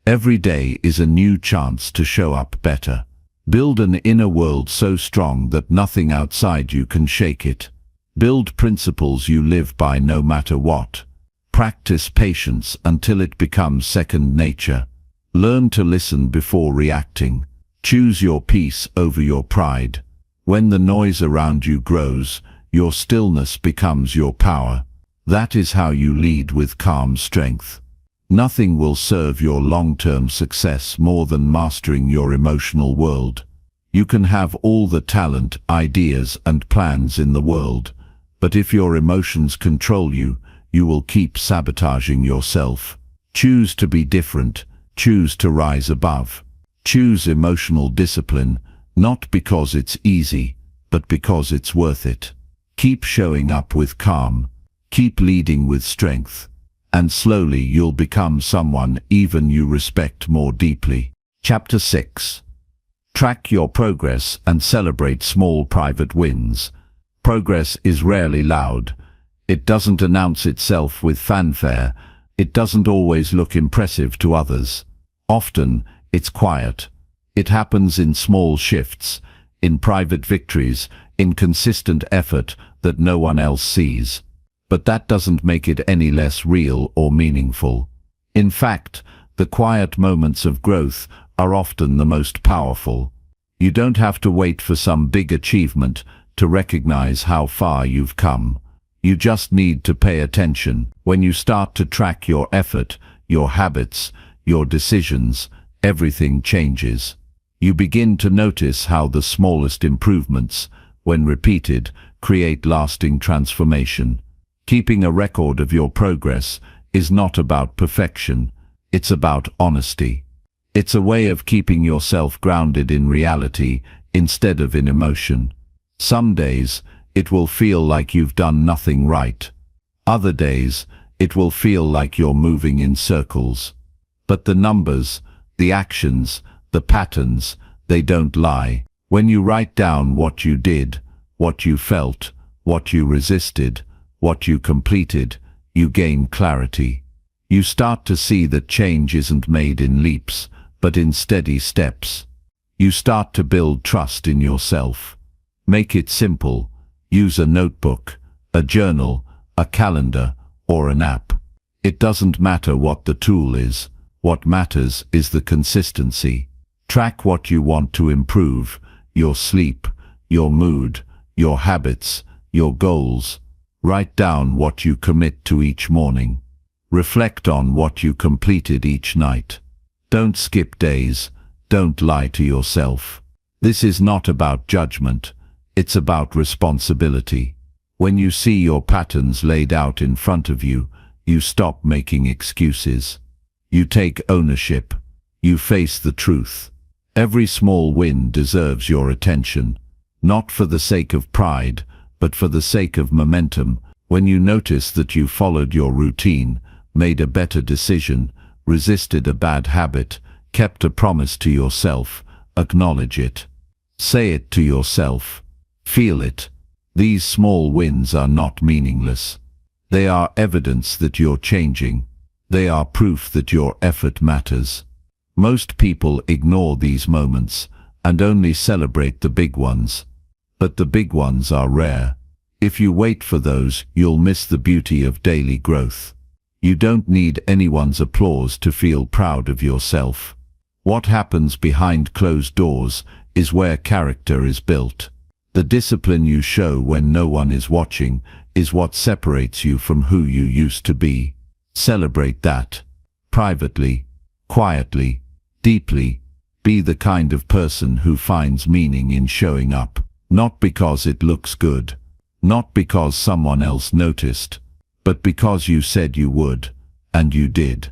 A: Every day is a new chance to show up better. Build an inner world so strong that nothing outside you can shake it. Build principles you live by no matter what. Practice patience until it becomes second nature. Learn to listen before reacting. Choose your peace over your pride. When the noise around you grows, your stillness becomes your power. That is how you lead with calm strength. Nothing will serve your long-term success more than mastering your emotional world. You can have all the talent, ideas, and plans in the world, but if your emotions control you, you will keep sabotaging yourself. Choose to be different. Choose to rise above. Choose emotional discipline, not because it's easy, but because it's worth it. Keep showing up with calm. Keep leading with strength. And slowly you'll become someone even you respect more deeply. Chapter 6. Track your progress and celebrate small private wins. Progress is rarely loud. It doesn't announce itself with fanfare. It doesn't always look impressive to others. Often, it's quiet. It happens in small shifts, in private victories, in consistent effort that no one else sees. But that doesn't make it any less real or meaningful. In fact, the quiet moments of growth are often the most powerful. You don't have to wait for some big achievement to recognize how far you've come. You just need to pay attention. When you start to track your effort, your habits, your decisions, everything changes. You begin to notice how the smallest improvements, when repeated, create lasting transformation. Keeping a record of your progress is not about perfection, it's about honesty. It's a way of keeping yourself grounded in reality instead of in emotion. Some days, it will feel like you've done nothing right. Other days, it will feel like you're moving in circles. But the numbers, the actions, the patterns, they don't lie. When you write down what you did, what you felt, what you resisted, what you completed, you gain clarity. You start to see that change isn't made in leaps, but in steady steps. You start to build trust in yourself. Make it simple. Use a notebook, a journal, a calendar, or an app. It doesn't matter what the tool is. What matters is the consistency. Track what you want to improve: your sleep, your mood, your habits, your goals. Write down what you commit to each morning. Reflect on what you completed each night. Don't skip days. Don't lie to yourself. This is not about judgment. It's about responsibility. When you see your patterns laid out in front of you, you stop making excuses. You take ownership. You face the truth. Every small win deserves your attention, not for the sake of pride, but for the sake of momentum. When you notice that you followed your routine, made a better decision, resisted a bad habit, kept a promise to yourself, acknowledge it. Say it to yourself. Feel it. These small wins are not meaningless. They are evidence that you're changing. They are proof that your effort matters. Most people ignore these moments and only celebrate the big ones. But the big ones are rare. If you wait for those, you'll miss the beauty of daily growth. You don't need anyone's applause to feel proud of yourself. What happens behind closed doors is where character is built. The discipline you show when no one is watching is what separates you from who you used to be. Celebrate that. Privately, quietly, deeply. Be the kind of person who finds meaning in showing up, not because it looks good, not because someone else noticed, but because you said you would, and you did.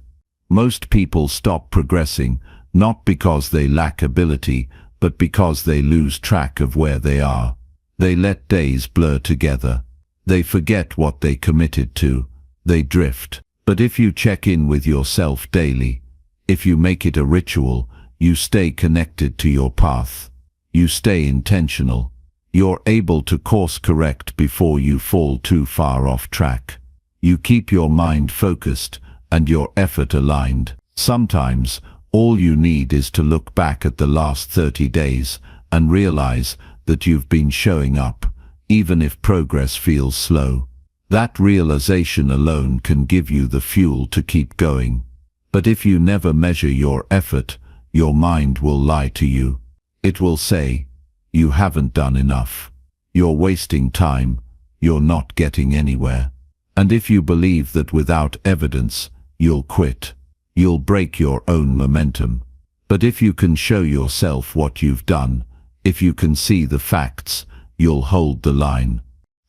A: Most people stop progressing, not because they lack ability, but because they lose track of where they are. They let days blur together. They forget what they committed to. They drift. But if you check in with yourself daily, if you make it a ritual, you stay connected to your path. You stay intentional. You're able to course correct before you fall too far off track. You keep your mind focused and your effort aligned. Sometimes, all you need is to look back at the last 30 days and realize that you've been showing up, even if progress feels slow. That realization alone can give you the fuel to keep going. But if you never measure your effort, your mind will lie to you. It will say, you haven't done enough. You're wasting time. You're not getting anywhere. And if you believe that without evidence, you'll quit. You'll break your own momentum. But if you can show yourself what you've done, if you can see the facts, you'll hold the line.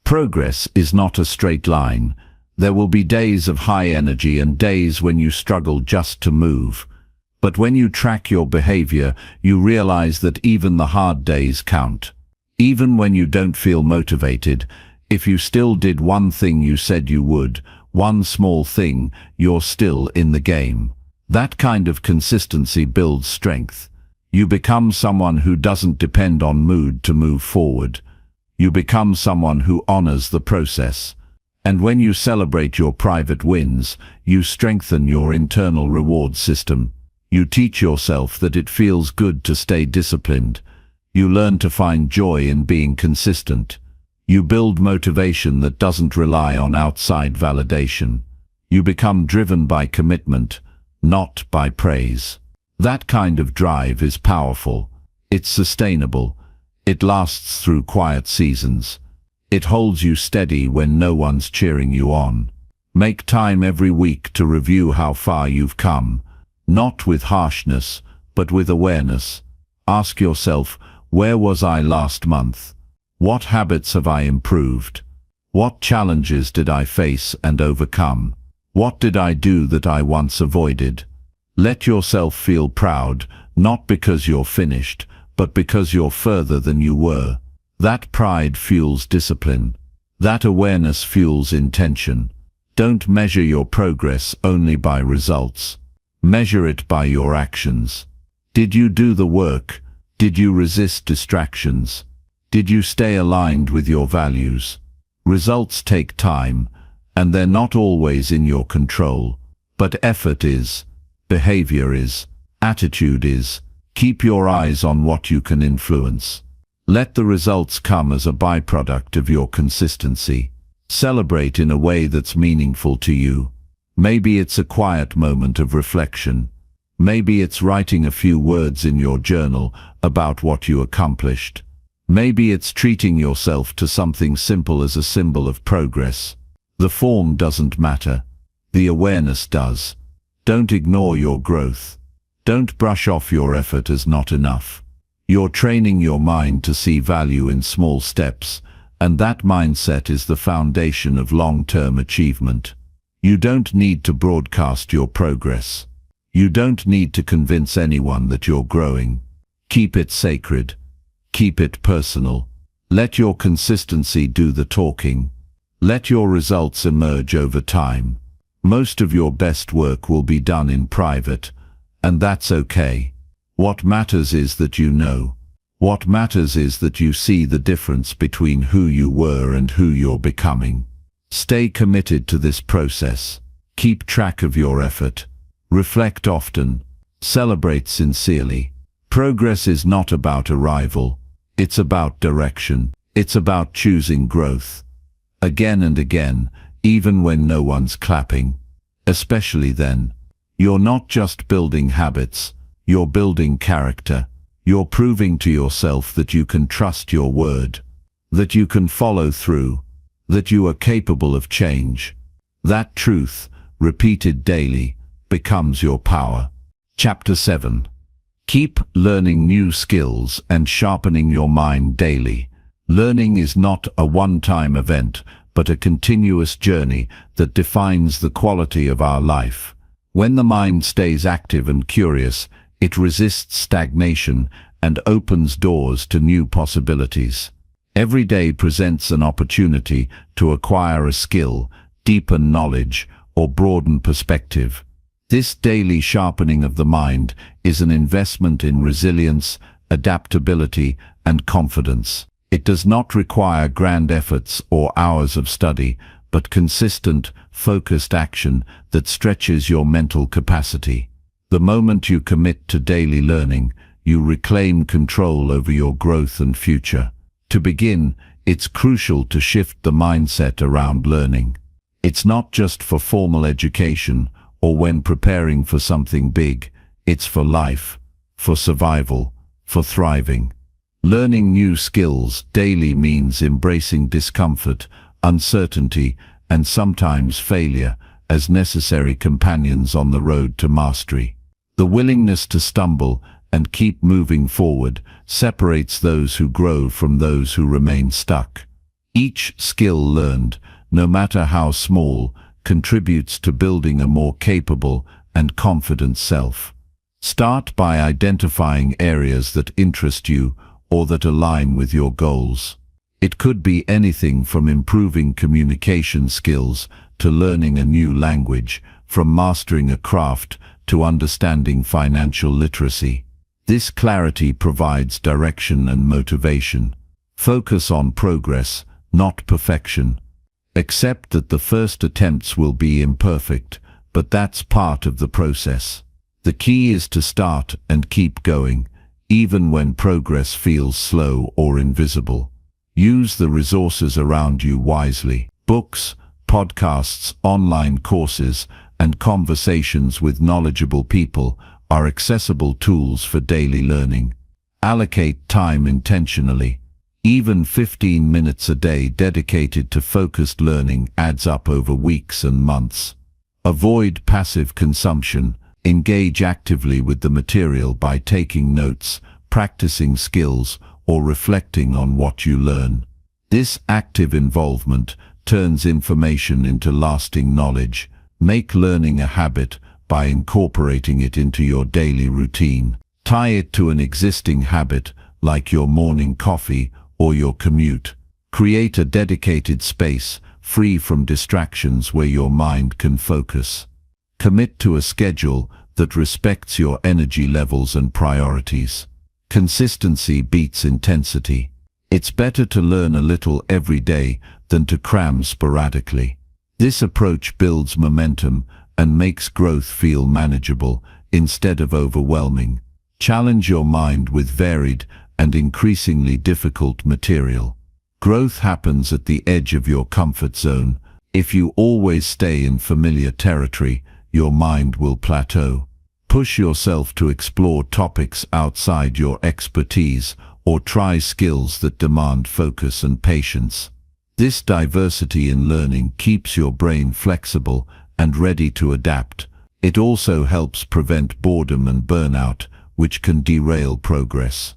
A: Progress is not a straight line. There will be days of high energy and days when you struggle just to move. But when you track your behavior, you realize that even the hard days count. Even when you don't feel motivated, if you still did one thing you said you would, one small thing, you're still in the game. That kind of consistency builds strength. You become someone who doesn't depend on mood to move forward. You become someone who honors the process. And when you celebrate your private wins, you strengthen your internal reward system. You teach yourself that it feels good to stay disciplined. You learn to find joy in being consistent. You build motivation that doesn't rely on outside validation. You become driven by commitment, not by praise. That kind of drive is powerful. It's sustainable. It lasts through quiet seasons. It holds you steady when no one's cheering you on. Make time every week to review how far you've come. Not with harshness, but with awareness. Ask yourself, where was I last month? What habits have I improved? What challenges did I face and overcome? What did I do that I once avoided? Let yourself feel proud, not because you're finished, but because you're further than you were. That pride fuels discipline. That awareness fuels intention. Don't measure your progress only by results. Measure it by your actions. Did you do the work? Did you resist distractions? Did you stay aligned with your values? Results take time, and they're not always in your control. But effort is, behavior is, attitude is. Keep your eyes on what you can influence. Let the results come as a byproduct of your consistency. Celebrate in a way that's meaningful to you. Maybe it's a quiet moment of reflection. Maybe it's writing a few words in your journal about what you accomplished. Maybe it's treating yourself to something simple as a symbol of progress. The form doesn't matter. The awareness does. Don't ignore your growth. Don't brush off your effort as not enough. You're training your mind to see value in small steps, and that mindset is the foundation of long-term achievement. You don't need to broadcast your progress. You don't need to convince anyone that you're growing. Keep it sacred. Keep it personal. Let your consistency do the talking. Let your results emerge over time. Most of your best work will be done in private, and that's okay. What matters is that you know. What matters is that you see the difference between who you were and who you're becoming. Stay committed to this process. Keep track of your effort. Reflect often. Celebrate sincerely. Progress is not about arrival. It's about direction. It's about choosing growth. Again and again, even when no one's clapping. Especially then. You're not just building habits. You're building character. You're proving to yourself that you can trust your word. that you can follow through, that you are capable of change. That truth, repeated daily, becomes your power. Chapter 7. Keep learning new skills and sharpening your mind daily. Learning is not a one-time event, but a continuous journey that defines the quality of our life. When the mind stays active and curious, it resists stagnation and opens doors to new possibilities. Every day presents an opportunity to acquire a skill, deepen knowledge, or broaden perspective. This daily sharpening of the mind is an investment in resilience, adaptability, and confidence. It does not require grand efforts or hours of study, but consistent, focused action that stretches your mental capacity. The moment you commit to daily learning, you reclaim control over your growth and future. To begin, it's crucial to shift the mindset around learning. It's not just for formal education or when preparing for something big. It's for life, for survival, for thriving. Learning new skills daily means embracing discomfort, uncertainty, and sometimes failure as necessary companions on the road to mastery. The willingness to stumble and keep moving forward separates those who grow from those who remain stuck. Each skill learned, no matter how small, contributes to building a more capable and confident self. Start by identifying areas that interest you or that align with your goals. It could be anything from improving communication skills to learning a new language, from mastering a craft to understanding financial literacy. This clarity provides direction and motivation. Focus on progress, not perfection. Accept that the first attempts will be imperfect, but that's part of the process. The key is to start and keep going, even when progress feels slow or invisible. Use the resources around you wisely. Books, podcasts, online courses, and conversations with knowledgeable people are accessible tools for daily learning. Allocate time intentionally. Even 15 minutes a day dedicated to focused learning adds up over weeks and months. Avoid passive consumption. Engage actively with the material by taking notes, practicing skills, or reflecting on what you learn. This active involvement turns information into lasting knowledge. Make learning a habit by incorporating it into your daily routine. Tie it to an existing habit, like your morning coffee or your commute. Create a dedicated space, free from distractions, where your mind can focus. Commit to a schedule that respects your energy levels and priorities. Consistency beats intensity. It's better to learn a little every day than to cram sporadically. This approach builds momentum and makes growth feel manageable instead of overwhelming. Challenge your mind with varied and increasingly difficult material. Growth happens at the edge of your comfort zone. If you always stay in familiar territory, your mind will plateau. Push yourself to explore topics outside your expertise or try skills that demand focus and patience. This diversity in learning keeps your brain flexible and ready to adapt. It also helps prevent boredom and burnout, which can derail progress.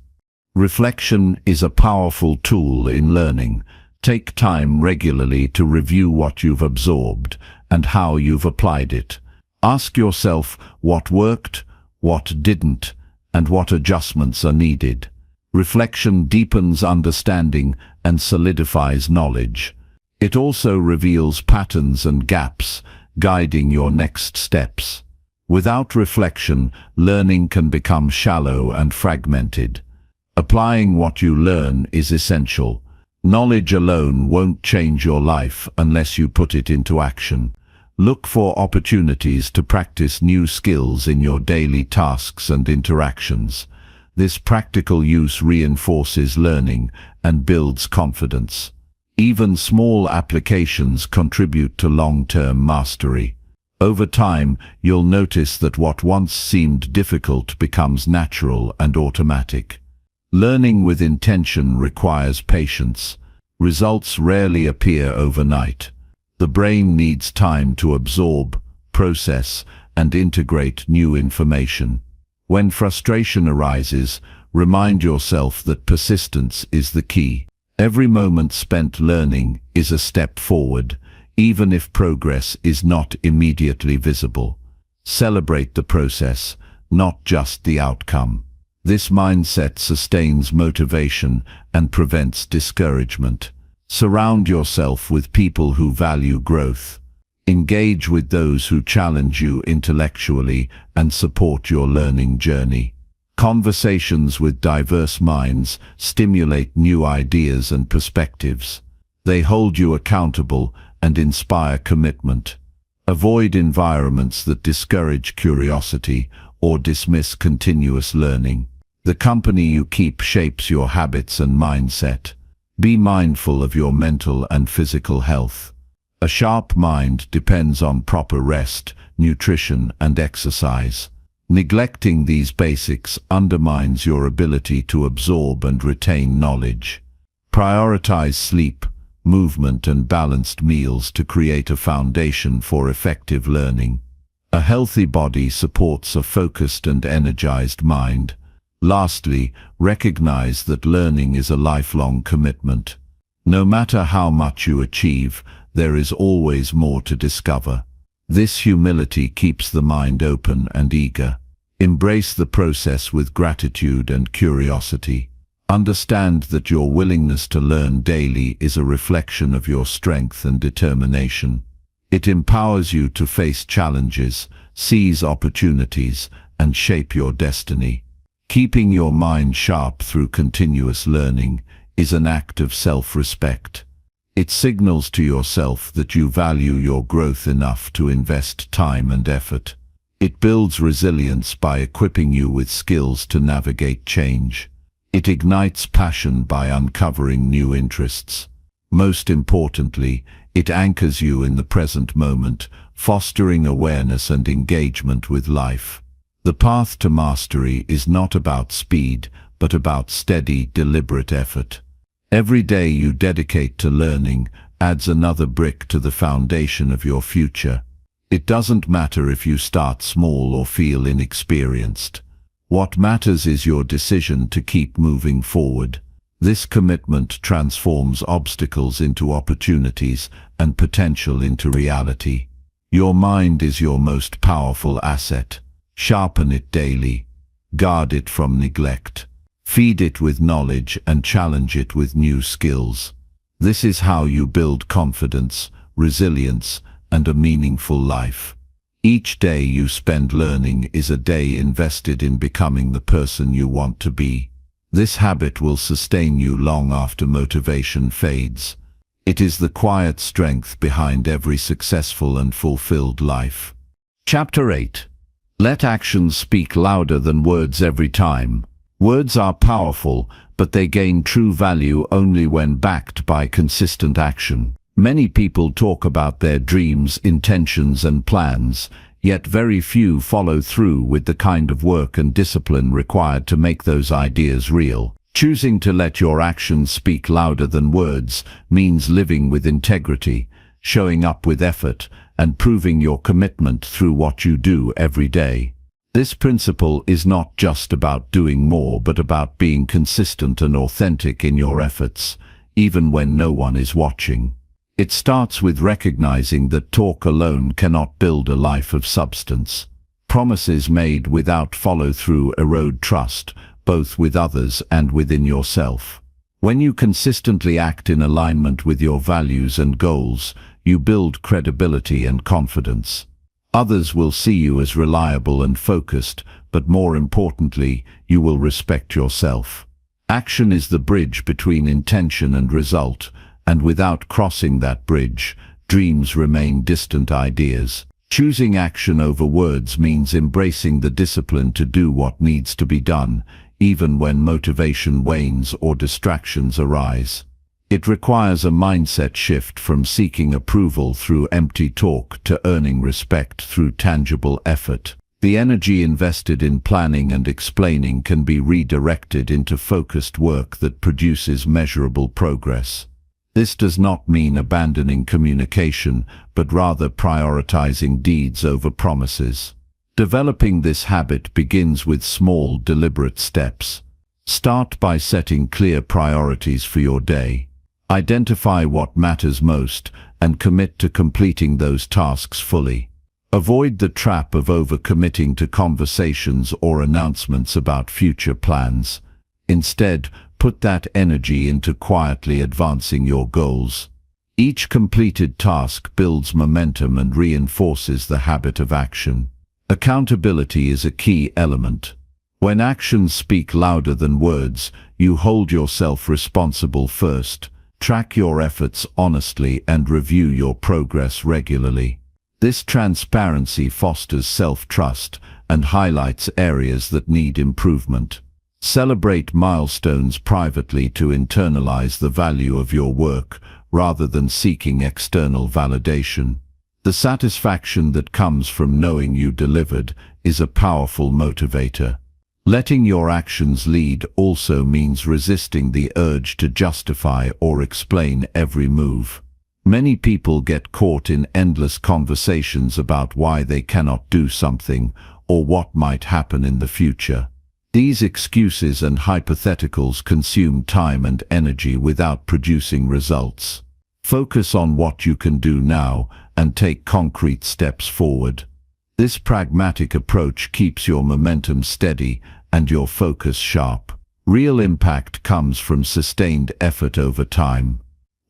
A: Reflection is a powerful tool in learning. Take time regularly to review what you've absorbed and how you've applied it. Ask yourself what worked, what didn't, and what adjustments are needed. Reflection deepens understanding and solidifies knowledge. It also reveals patterns and gaps, guiding your next steps. Without reflection, learning can become shallow and fragmented. Applying what you learn is essential. Knowledge alone won't change your life unless you put it into action. Look for opportunities to practice new skills in your daily tasks and interactions. This practical use reinforces learning and builds confidence. Even small applications contribute to long-term mastery. Over time, you'll notice that what once seemed difficult becomes natural and automatic. Learning with intention requires patience. Results rarely appear overnight. The brain needs time to absorb, process, and integrate new information. When frustration arises, remind yourself that persistence is the key. Every moment spent learning is a step forward, even if progress is not immediately visible. Celebrate the process, not just the outcome. This mindset sustains motivation and prevents discouragement. Surround yourself with people who value growth. Engage with those who challenge you intellectually and support your learning journey. Conversations with diverse minds stimulate new ideas and perspectives. They hold you accountable and inspire commitment. Avoid environments that discourage curiosity or dismiss continuous learning. The company you keep shapes your habits and mindset. Be mindful of your mental and physical health. A sharp mind depends on proper rest, nutrition, and exercise. Neglecting these basics undermines your ability to absorb and retain knowledge. Prioritize sleep, movement, and balanced meals to create a foundation for effective learning. A healthy body supports a focused and energized mind. Lastly, recognize that learning is a lifelong commitment. No matter how much you achieve, there is always more to discover. This humility keeps the mind open and eager. Embrace the process with gratitude and curiosity. Understand that your willingness to learn daily is a reflection of your strength and determination. It empowers you to face challenges, seize opportunities, and shape your destiny. Keeping your mind sharp through continuous learning is an act of self-respect. It signals to yourself that you value your growth enough to invest time and effort. It builds resilience by equipping you with skills to navigate change. It ignites passion by uncovering new interests. Most importantly, it anchors you in the present moment, fostering awareness and engagement with life. The path to mastery is not about speed, but about steady, deliberate effort. Every day you dedicate to learning adds another brick to the foundation of your future. It doesn't matter if you start small or feel inexperienced. What matters is your decision to keep moving forward. This commitment transforms obstacles into opportunities and potential into reality. Your mind is your most powerful asset. Sharpen it daily. Guard it from neglect. Feed it with knowledge and challenge it with new skills. This is how you build confidence, resilience, and a meaningful life. Each day you spend learning is a day invested in becoming the person you want to be. This habit will sustain you long after motivation fades. It is the quiet strength behind every successful and fulfilled life. Chapter 8. Let actions speak louder than words every time. Words are powerful, but they gain true value only when backed by consistent action. Many people talk about their dreams, intentions, and plans, yet very few follow through with the kind of work and discipline required to make those ideas real. Choosing to let your actions speak louder than words means living with integrity, showing up with effort, and proving your commitment through what you do every day. This principle is not just about doing more, but about being consistent and authentic in your efforts, even when no one is watching. It starts with recognizing that talk alone cannot build a life of substance. Promises made without follow-through erode trust, both with others and within yourself. When you consistently act in alignment with your values and goals, you build credibility and confidence. Others will see you as reliable and focused, but more importantly, you will respect yourself. Action is the bridge between intention and result, and without crossing that bridge, dreams remain distant ideas. Choosing action over words means embracing the discipline to do what needs to be done, even when motivation wanes or distractions arise. It requires a mindset shift from seeking approval through empty talk to earning respect through tangible effort. The energy invested in planning and explaining can be redirected into focused work that produces measurable progress. This does not mean abandoning communication, but rather prioritizing deeds over promises. Developing this habit begins with small, deliberate steps. Start by setting clear priorities for your day. Identify what matters most and commit to completing those tasks fully. Avoid the trap of overcommitting to conversations or announcements about future plans. Instead, put that energy into quietly advancing your goals. Each completed task builds momentum and reinforces the habit of action. Accountability is a key element. When actions speak louder than words, you hold yourself responsible first. Track your efforts honestly and review your progress regularly. This transparency fosters self-trust and highlights areas that need improvement. Celebrate milestones privately to internalize the value of your work rather than seeking external validation. The satisfaction that comes from knowing you delivered is a powerful motivator. Letting your actions lead also means resisting the urge to justify or explain every move. Many people get caught in endless conversations about why they cannot do something or what might happen in the future. These excuses and hypotheticals consume time and energy without producing results. Focus on what you can do now and take concrete steps forward. This pragmatic approach keeps your momentum steady and your focus sharp. Real impact comes from sustained effort over time.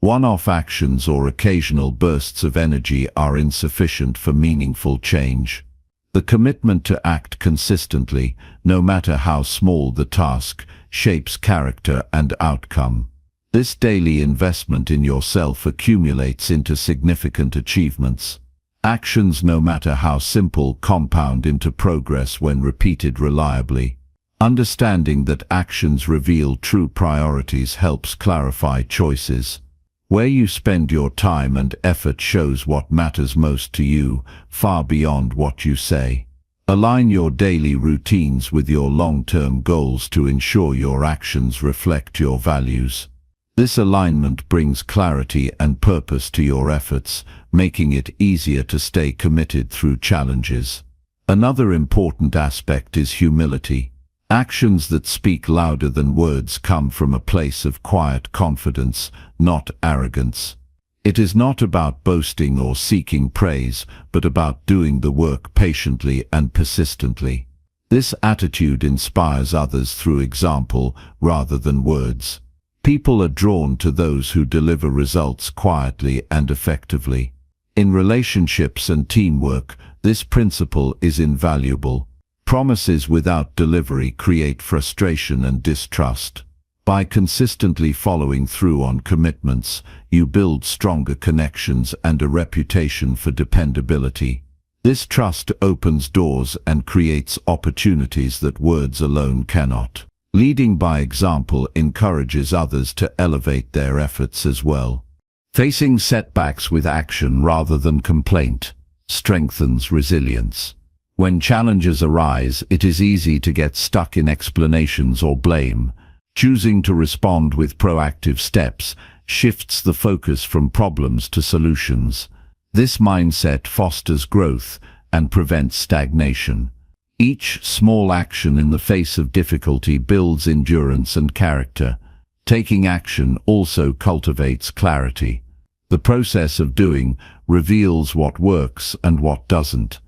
A: One-off actions or occasional bursts of energy are insufficient for meaningful change. The commitment to act consistently, no matter how small the task, shapes character and outcome. This daily investment in yourself accumulates into significant achievements. Actions, no matter how simple, compound into progress when repeated reliably. Understanding that actions reveal true priorities helps clarify choices. Where you spend your time and effort shows what matters most to you, far beyond what you say. Align your daily routines with your long-term goals to ensure your actions reflect your values. This alignment brings clarity and purpose to your efforts, making it easier to stay committed through challenges. Another important aspect is humility. Actions that speak louder than words come from a place of quiet confidence, not arrogance. It is not about boasting or seeking praise, but about doing the work patiently and persistently. This attitude inspires others through example rather than words. People are drawn to those who deliver results quietly and effectively. In relationships and teamwork, this principle is invaluable. Promises without delivery create frustration and distrust. By consistently following through on commitments, you build stronger connections and a reputation for dependability. This trust opens doors and creates opportunities that words alone cannot. Leading by example encourages others to elevate their efforts as well. Facing setbacks with action rather than complaint strengthens resilience. When challenges arise, it is easy to get stuck in explanations or blame. Choosing to respond with proactive steps shifts the focus from problems to solutions. This mindset fosters growth and prevents stagnation. Each small action in the face of difficulty builds endurance and character. Taking action also cultivates clarity. The process of doing reveals what works and what doesn't.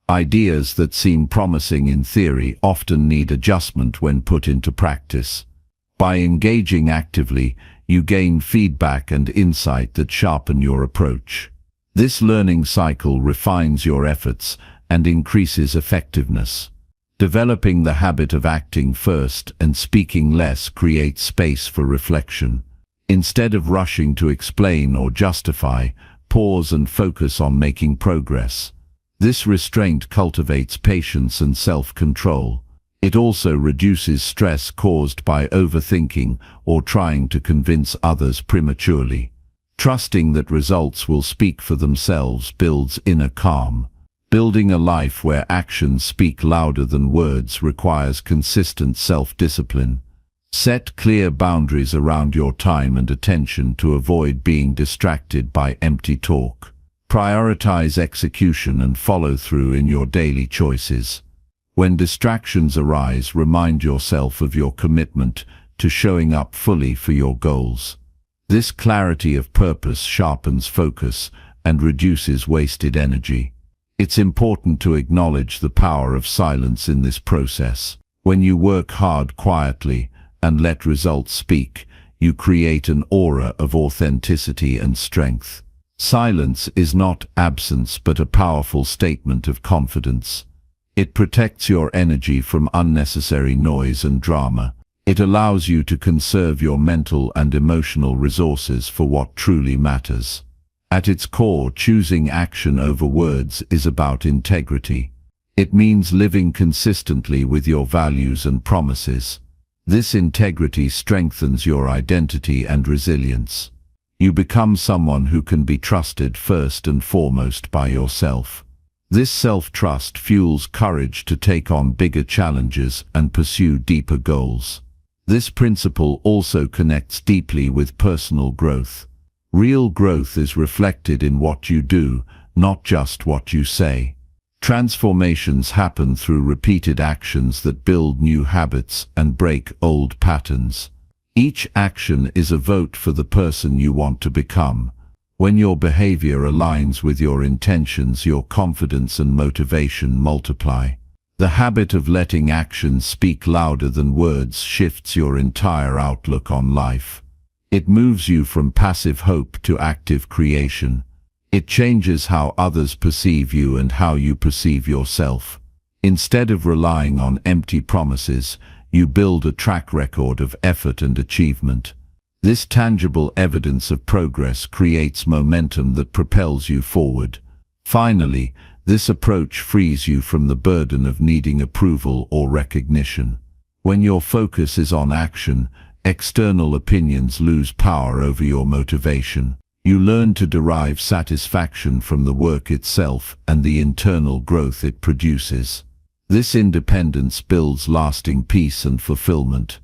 A: Ideas that seem promising in theory often need adjustment when put into practice. By engaging actively, you gain feedback and insight that sharpen your approach. This learning cycle refines your efforts and increases effectiveness. Developing the habit of acting first and speaking less creates space for reflection. Instead of rushing to explain or justify, pause and focus on making progress. This restraint cultivates patience and self-control. It also reduces stress caused by overthinking or trying to convince others prematurely. Trusting that results will speak for themselves builds inner calm. Building a life where actions speak louder than words requires consistent self-discipline. Set clear boundaries around your time and attention to avoid being distracted by empty talk. Prioritize execution and follow through in your daily choices. When distractions arise, remind yourself of your commitment to showing up fully for your goals. This clarity of purpose sharpens focus and reduces wasted energy. It's important to acknowledge the power of silence in this process. When you work hard quietly and let results speak, you create an aura of authenticity and strength. Silence is not absence but a powerful statement of confidence. It protects your energy from unnecessary noise and drama. It allows you to conserve your mental and emotional resources for what truly matters. At its core, choosing action over words is about integrity. It means living consistently with your values and promises. This integrity strengthens your identity and resilience. You become someone who can be trusted first and foremost by yourself. This self-trust fuels courage to take on bigger challenges and pursue deeper goals. This principle also connects deeply with personal growth. Real growth is reflected in what you do, not just what you say. Transformations happen through repeated actions that build new habits and break old patterns. Each action is a vote for the person you want to become. When your behavior aligns with your intentions, your confidence and motivation multiply. The habit of letting actions speak louder than words shifts your entire outlook on life. It moves you from passive hope to active creation. It changes how others perceive you and how you perceive yourself. Instead of relying on empty promises, you build a track record of effort and achievement. This tangible evidence of progress creates momentum that propels you forward. Finally, this approach frees you from the burden of needing approval or recognition. When your focus is on action, external opinions lose power over your motivation. You learn to derive satisfaction from the work itself and the internal growth it produces. This independence builds lasting peace and fulfillment.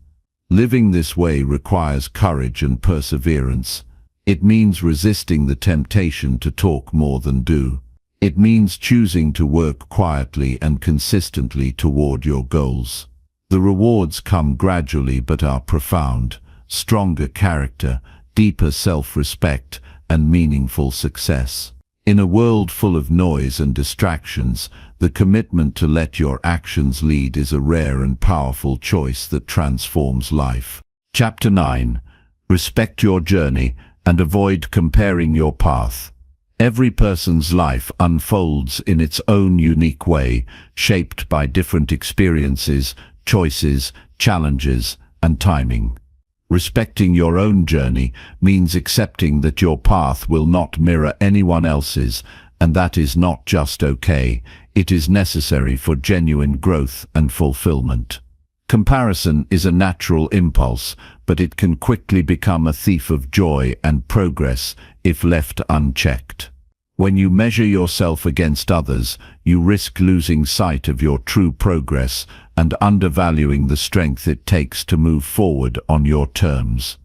A: Living this way requires courage and perseverance. It means resisting the temptation to talk more than do. It means choosing to work quietly and consistently toward your goals. The rewards come gradually but are profound: stronger character, deeper self-respect, and meaningful success. In a world full of noise and distractions, the commitment to let your actions lead is a rare and powerful choice that transforms life. Chapter 9. Respect your journey and avoid comparing your path. Every person's life unfolds in its own unique way, shaped by different experiences, choices, challenges, and timing. Respecting your own journey means accepting that your path will not mirror anyone else's, and that is not just okay, it is necessary for genuine growth and fulfillment. Comparison is a natural impulse, but it can quickly become a thief of joy and progress if left unchecked. When you measure yourself against others, you risk losing sight of your true progress and undervaluing the strength it takes to move forward on your terms.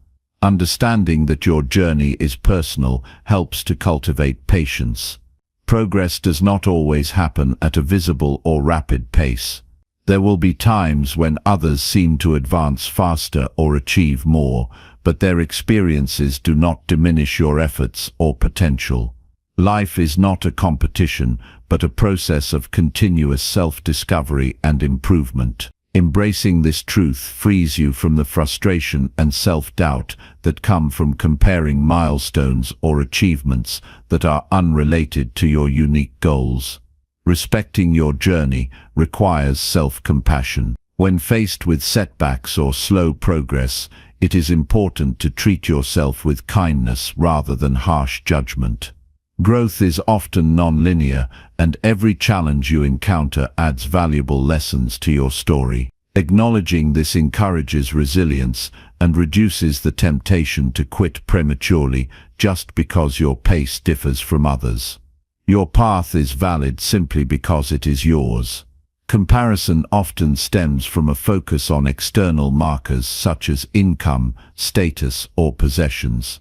A: Understanding that your journey is personal helps to cultivate patience. Progress does not always happen at a visible or rapid pace. There will be times when others seem to advance faster or achieve more, but their experiences do not diminish your efforts or potential. Life is not a competition, but a process of continuous self-discovery and improvement. Embracing this truth frees you from the frustration and self-doubt that come from comparing milestones or achievements that are unrelated to your unique goals. Respecting your journey requires self-compassion. When faced with setbacks or slow progress, it is important to treat yourself with kindness rather than harsh judgment. Growth is often non-linear, and every challenge you encounter adds valuable lessons to your story. Acknowledging this encourages resilience and reduces the temptation to quit prematurely just because your pace differs from others. Your path is valid simply because it is yours. Comparison often stems from a focus on external markers such as income, status, or possessions.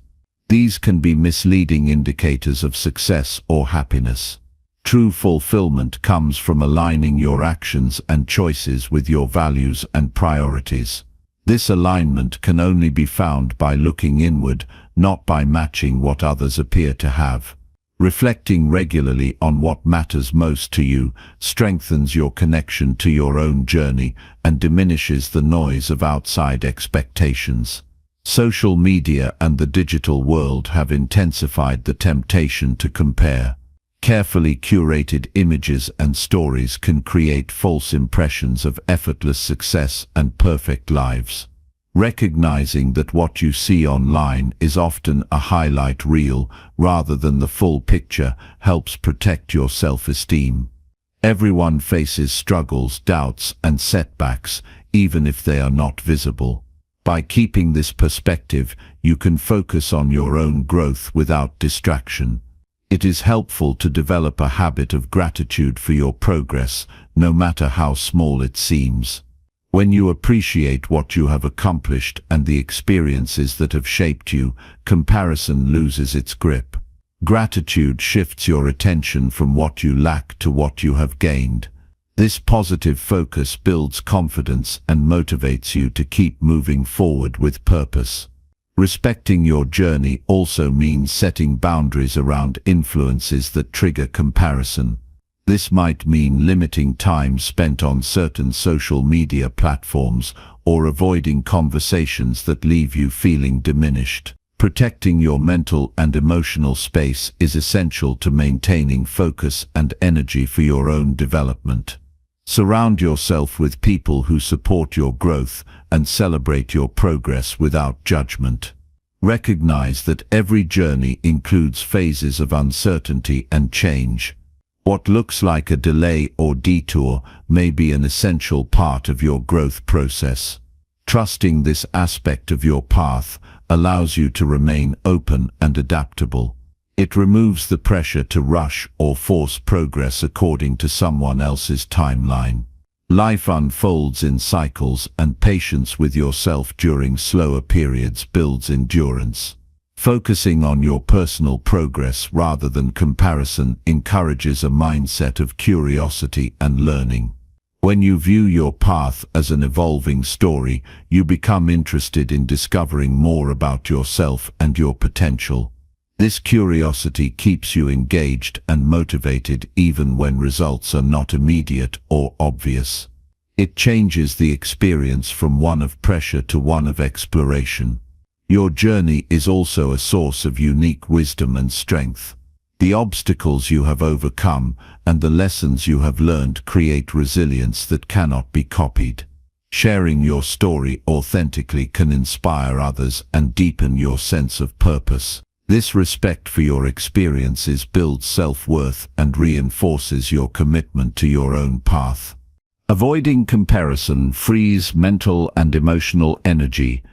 A: These can be misleading indicators of success or happiness. True fulfillment comes from aligning your actions and choices with your values and priorities. This alignment can only be found by looking inward, not by matching what others appear to have. Reflecting regularly on what matters most to you strengthens your connection to your own journey and diminishes the noise of outside expectations. Social media and the digital world have intensified the temptation to compare. Carefully curated images and stories can create false impressions of effortless success and perfect lives. Recognizing that what you see online is often a highlight reel rather than the full picture helps protect your self-esteem. Everyone faces struggles, doubts, and setbacks, even if they are not visible. By keeping this perspective, you can focus on your own growth without distraction. It is helpful to develop a habit of gratitude for your progress, no matter how small it seems. When you appreciate what you have accomplished and the experiences that have shaped you, comparison loses its grip. Gratitude shifts your attention from what you lack to what you have gained. This positive focus builds confidence and motivates you to keep moving forward with purpose. Respecting your journey also means setting boundaries around influences that trigger comparison. This might mean limiting time spent on certain social media platforms or avoiding conversations that leave you feeling diminished. Protecting your mental and emotional space is essential to maintaining focus and energy for your own development. Surround yourself with people who support your growth and celebrate your progress without judgment. Recognize that every journey includes phases of uncertainty and change. What looks like a delay or detour may be an essential part of your growth process. Trusting this aspect of your path allows you to remain open and adaptable. It removes the pressure to rush or force progress according to someone else's timeline. Life unfolds in cycles, and patience with yourself during slower periods builds endurance. Focusing on your personal progress rather than comparison encourages a mindset of curiosity and learning. When you view your path as an evolving story, you become interested in discovering more about yourself and your potential. This curiosity keeps you engaged and motivated even when results are not immediate or obvious. It changes the experience from one of pressure to one of exploration. Your journey is also a source of unique wisdom and strength. The obstacles you have overcome and the lessons you have learned create resilience that cannot be copied. Sharing your story authentically can inspire others and deepen your sense of purpose. This respect for your experiences builds self-worth and reinforces your commitment to your own path. Avoiding comparison frees mental and emotional energy.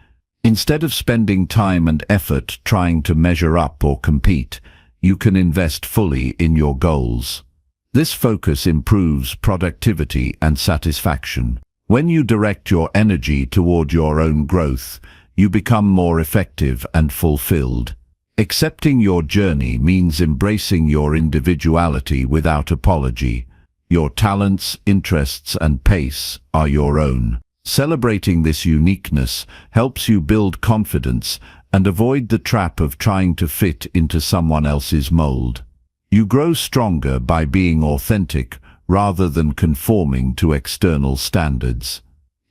A: Instead of spending time and effort trying to measure up or compete, you can invest fully in your goals. This focus improves productivity and satisfaction. When you direct your energy toward your own growth, you become more effective and fulfilled. Accepting your journey means embracing your individuality without apology. Your talents, interests, and pace are your own. Celebrating this uniqueness helps you build confidence and avoid the trap of trying to fit into someone else's mold. You grow stronger by being authentic rather than conforming to external standards.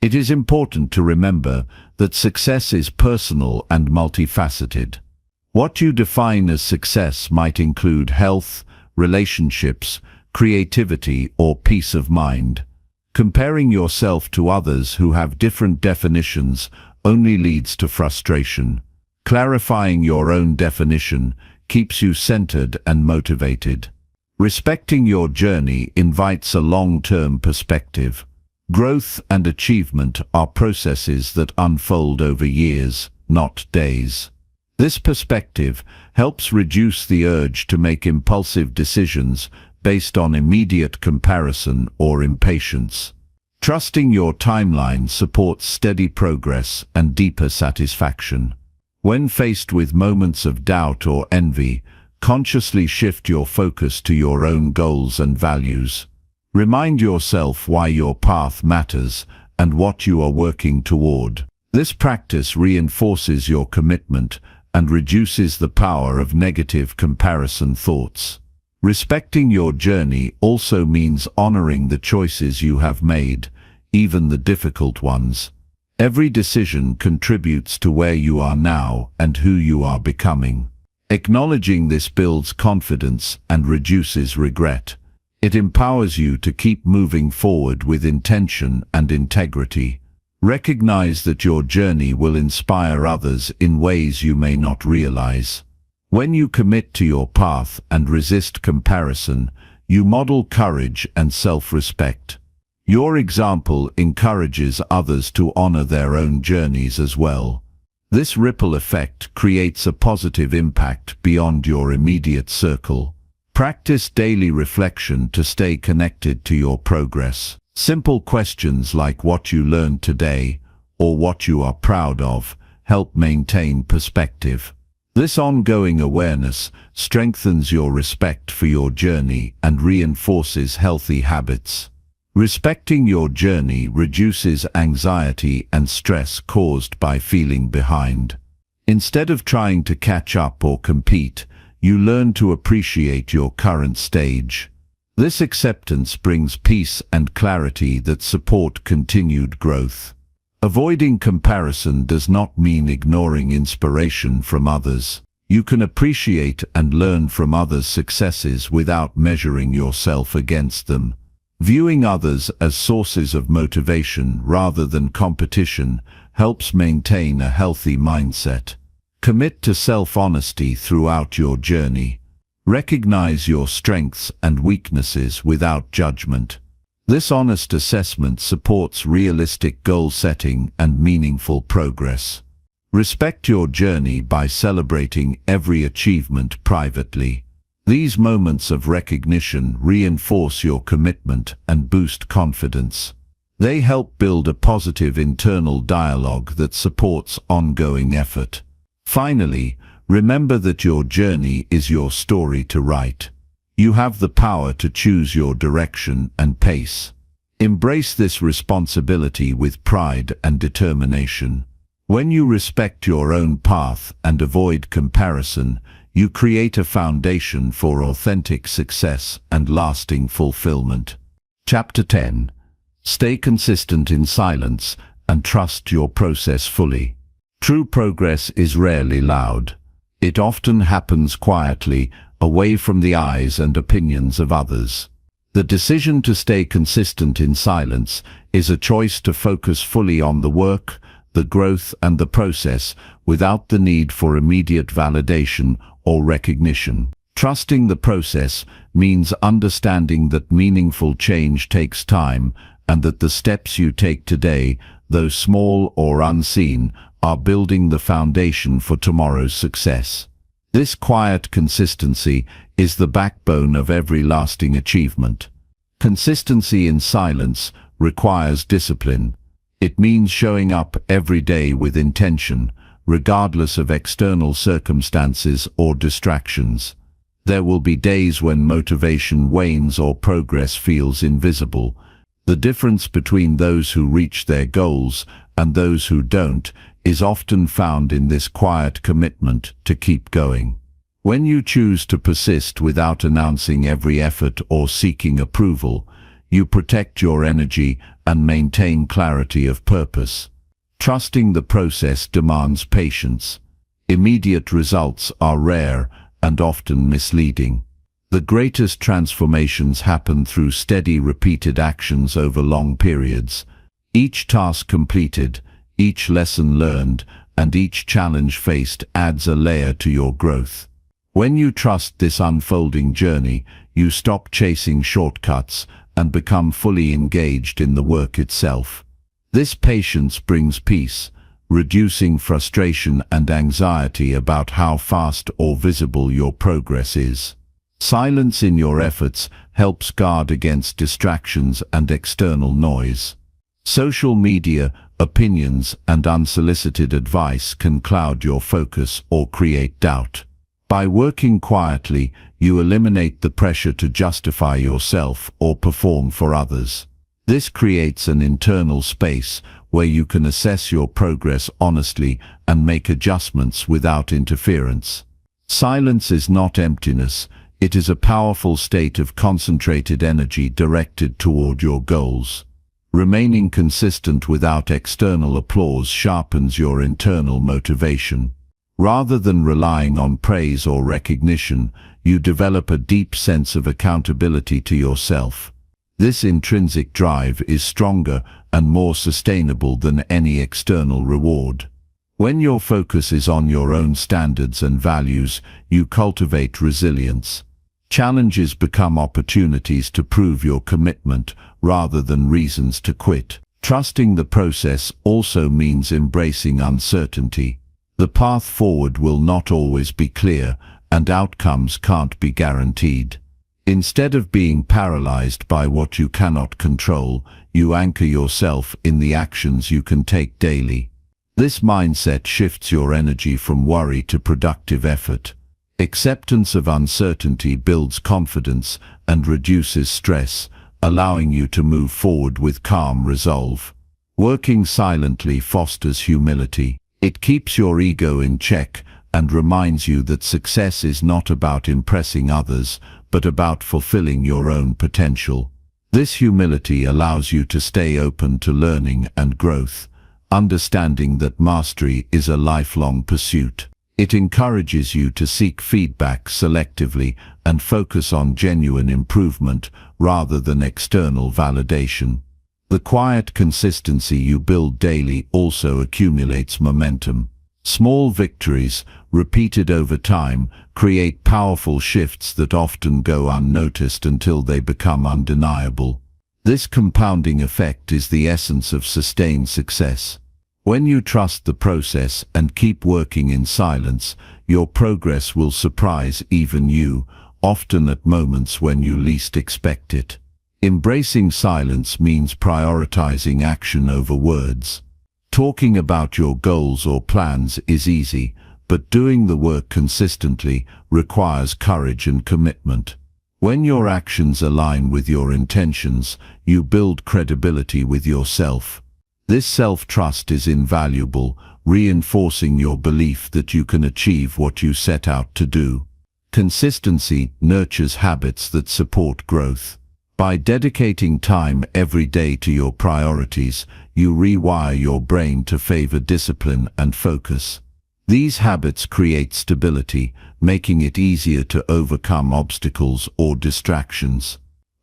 A: It is important to remember that success is personal and multifaceted. What you define as success might include health, relationships, creativity, or peace of mind. Comparing yourself to others who have different definitions only leads to frustration. Clarifying your own definition keeps you centered and motivated. Respecting your journey invites a long-term perspective. Growth and achievement are processes that unfold over years, not days. This perspective helps reduce the urge to make impulsive decisions based on immediate comparison or impatience. Trusting your timeline supports steady progress and deeper satisfaction. When faced with moments of doubt or envy, consciously shift your focus to your own goals and values. Remind yourself why your path matters and what you are working toward. This practice reinforces your commitment and reduces the power of negative comparison thoughts. Respecting your journey also means honoring the choices you have made, even the difficult ones. Every decision contributes to where you are now and who you are becoming. Acknowledging this builds confidence and reduces regret. It empowers you to keep moving forward with intention and integrity. Recognize that your journey will inspire others in ways you may not realize. When you commit to your path and resist comparison, you model courage and self-respect. Your example encourages others to honor their own journeys as well. This ripple effect creates a positive impact beyond your immediate circle. Practice daily reflection to stay connected to your progress. Simple questions like what you learned today or what you are proud of help maintain perspective. This ongoing awareness strengthens your respect for your journey and reinforces healthy habits. Respecting your journey reduces anxiety and stress caused by feeling behind. Instead of trying to catch up or compete, you learn to appreciate your current stage. This acceptance brings peace and clarity that support continued growth. Avoiding comparison does not mean ignoring inspiration from others. You can appreciate and learn from others' successes without measuring yourself against them. Viewing others as sources of motivation rather than competition helps maintain a healthy mindset. Commit to self-honesty throughout your journey. Recognize your strengths and weaknesses without judgment. This honest assessment supports realistic goal setting and meaningful progress. Respect your journey by celebrating every achievement privately. These moments of recognition reinforce your commitment and boost confidence. They help build a positive internal dialogue that supports ongoing effort. Finally, remember that your journey is your story to write. You have the power to choose your direction and pace. Embrace this responsibility with pride and determination. When you respect your own path and avoid comparison, you create a foundation for authentic success and lasting fulfillment. Chapter 10. Stay consistent in silence and trust your process fully. True progress is rarely loud. It often happens quietly, away from the eyes and opinions of others. The decision to stay consistent in silence is a choice to focus fully on the work, the growth and the process without the need for immediate validation or recognition. Trusting the process means understanding that meaningful change takes time and that the steps you take today, though small or unseen, are building the foundation for tomorrow's success. This quiet consistency is the backbone of every lasting achievement. Consistency in silence requires discipline. It means showing up every day with intention, regardless of external circumstances or distractions. There will be days when motivation wanes or progress feels invisible. The difference between those who reach their goals and those who don't is often found in this quiet commitment to keep going. When you choose to persist without announcing every effort or seeking approval, you protect your energy and maintain clarity of purpose. Trusting the process demands patience. Immediate results are rare and often misleading. The greatest transformations happen through steady, repeated actions over long periods. Each task completed, each lesson learned, and each challenge faced adds a layer to your growth. When you trust this unfolding journey, you stop chasing shortcuts and become fully engaged in the work itself. This patience brings peace, reducing frustration and anxiety about how fast or visible your progress is. Silence in your efforts helps guard against distractions and external noise. Social media, opinions, and unsolicited advice can cloud your focus or create doubt. By working quietly, you eliminate the pressure to justify yourself or perform for others. This creates an internal space where you can assess your progress honestly and make adjustments without interference. Silence is not emptiness, it is a powerful state of concentrated energy directed toward your goals. Remaining consistent without external applause sharpens your internal motivation. Rather than relying on praise or recognition, you develop a deep sense of accountability to yourself. This intrinsic drive is stronger and more sustainable than any external reward. When your focus is on your own standards and values, you cultivate resilience. Challenges become opportunities to prove your commitment rather than reasons to quit. Trusting the process also means embracing uncertainty. The path forward will not always be clear, and outcomes can't be guaranteed. Instead of being paralyzed by what you cannot control, you anchor yourself in the actions you can take daily. This mindset shifts your energy from worry to productive effort. Acceptance of uncertainty builds confidence and reduces stress, allowing you to move forward with calm resolve. Working silently fosters humility. It keeps your ego in check and reminds you that success is not about impressing others, but about fulfilling your own potential. This humility allows you to stay open to learning and growth, understanding that mastery is a lifelong pursuit. It encourages you to seek feedback selectively and focus on genuine improvement rather than external validation. The quiet consistency you build daily also accumulates momentum. Small victories, repeated over time, create powerful shifts that often go unnoticed until they become undeniable. This compounding effect is the essence of sustained success. When you trust the process and keep working in silence, your progress will surprise even you, often at moments when you least expect it. Embracing silence means prioritizing action over words. Talking about your goals or plans is easy, but doing the work consistently requires courage and commitment. When your actions align with your intentions, you build credibility with yourself. This self-trust is invaluable, reinforcing your belief that you can achieve what you set out to do. Consistency nurtures habits that support growth. By dedicating time every day to your priorities, you rewire your brain to favor discipline and focus. These habits create stability, making it easier to overcome obstacles or distractions.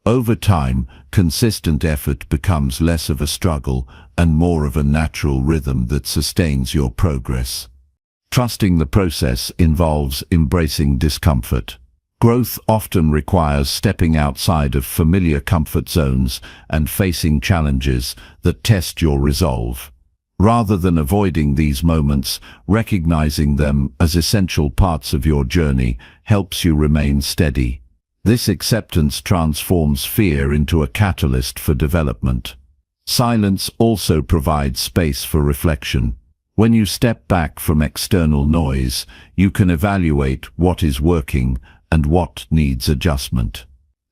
A: Over time, consistent effort becomes less of a struggle and more of a natural rhythm that sustains your progress. Trusting the process involves embracing discomfort. Growth often requires stepping outside of familiar comfort zones and facing challenges that test your resolve. Rather than avoiding these moments, recognizing them as essential parts of your journey helps you remain steady. This acceptance transforms fear into a catalyst for development. Silence also provides space for reflection. When you step back from external noise, you can evaluate what is working and what needs adjustment.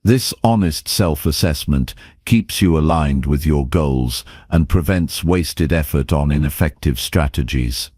A: This honest self-assessment keeps you aligned with your goals and prevents wasted effort on ineffective strategies.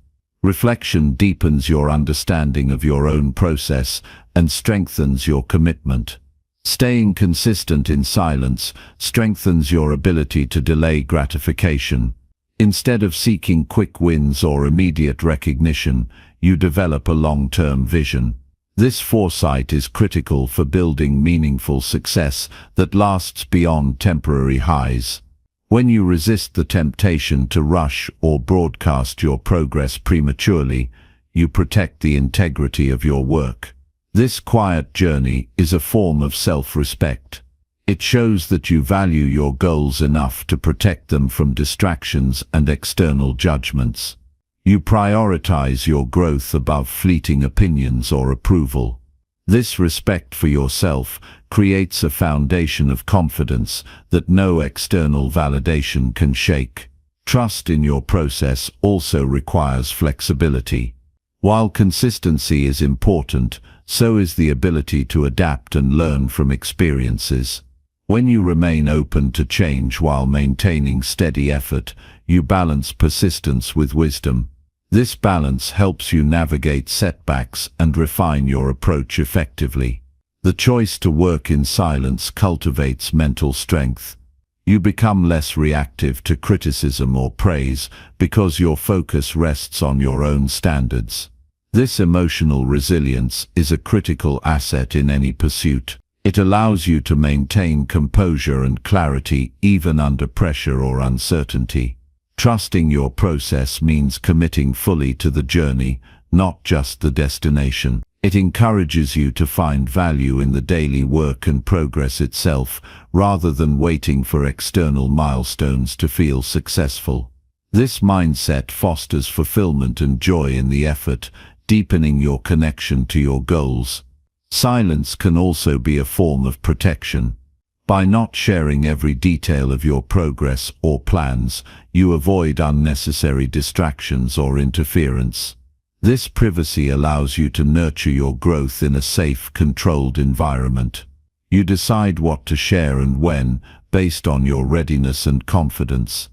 A: Reflection deepens your understanding of your own process and strengthens your commitment. Staying consistent in silence strengthens your ability to delay gratification. Instead of seeking quick wins or immediate recognition, you develop a long-term vision. This foresight is critical for building meaningful success that lasts beyond temporary highs. When you resist the temptation to rush or broadcast your progress prematurely, you protect the integrity of your work. This quiet journey is a form of self-respect. It shows that you value your goals enough to protect them from distractions and external judgments. You prioritize your growth above fleeting opinions or approval. This respect for yourself creates a foundation of confidence that no external validation can shake. Trust in your process also requires flexibility. While consistency is important, so is the ability to adapt and learn from experiences. When you remain open to change while maintaining steady effort, you balance persistence with wisdom. This balance helps you navigate setbacks and refine your approach effectively. The choice to work in silence cultivates mental strength. You become less reactive to criticism or praise because your focus rests on your own standards. This emotional resilience is a critical asset in any pursuit. It allows you to maintain composure and clarity even under pressure or uncertainty. Trusting your process means committing fully to the journey, not just the destination. It encourages you to find value in the daily work and progress itself, rather than waiting for external milestones to feel successful. This mindset fosters fulfillment and joy in the effort, deepening your connection to your goals. Silence can also be a form of protection. By not sharing every detail of your progress or plans, you avoid unnecessary distractions or interference. This privacy allows you to nurture your growth in a safe, controlled environment. You decide what to share and when, based on your readiness and confidence.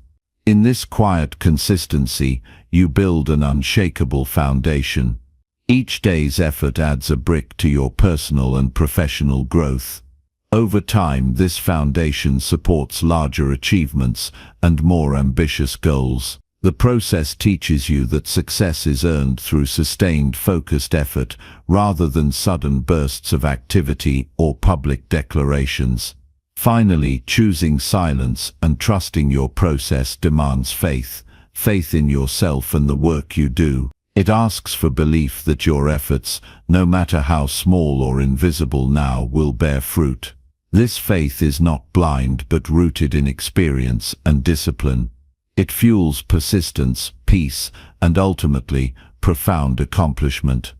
A: In this quiet consistency, you build an unshakable foundation. Each day's effort adds a brick to your personal and professional growth. Over time, this foundation supports larger achievements and more ambitious goals. The process teaches you that success is earned through sustained, focused effort rather than sudden bursts of activity or public declarations. Finally, choosing silence and trusting your process demands faith in yourself and the work you do. It asks for belief that your efforts, no matter how small or invisible now, will bear fruit. This faith is not blind but rooted in experience and discipline. It fuels persistence, peace, and ultimately, profound accomplishment.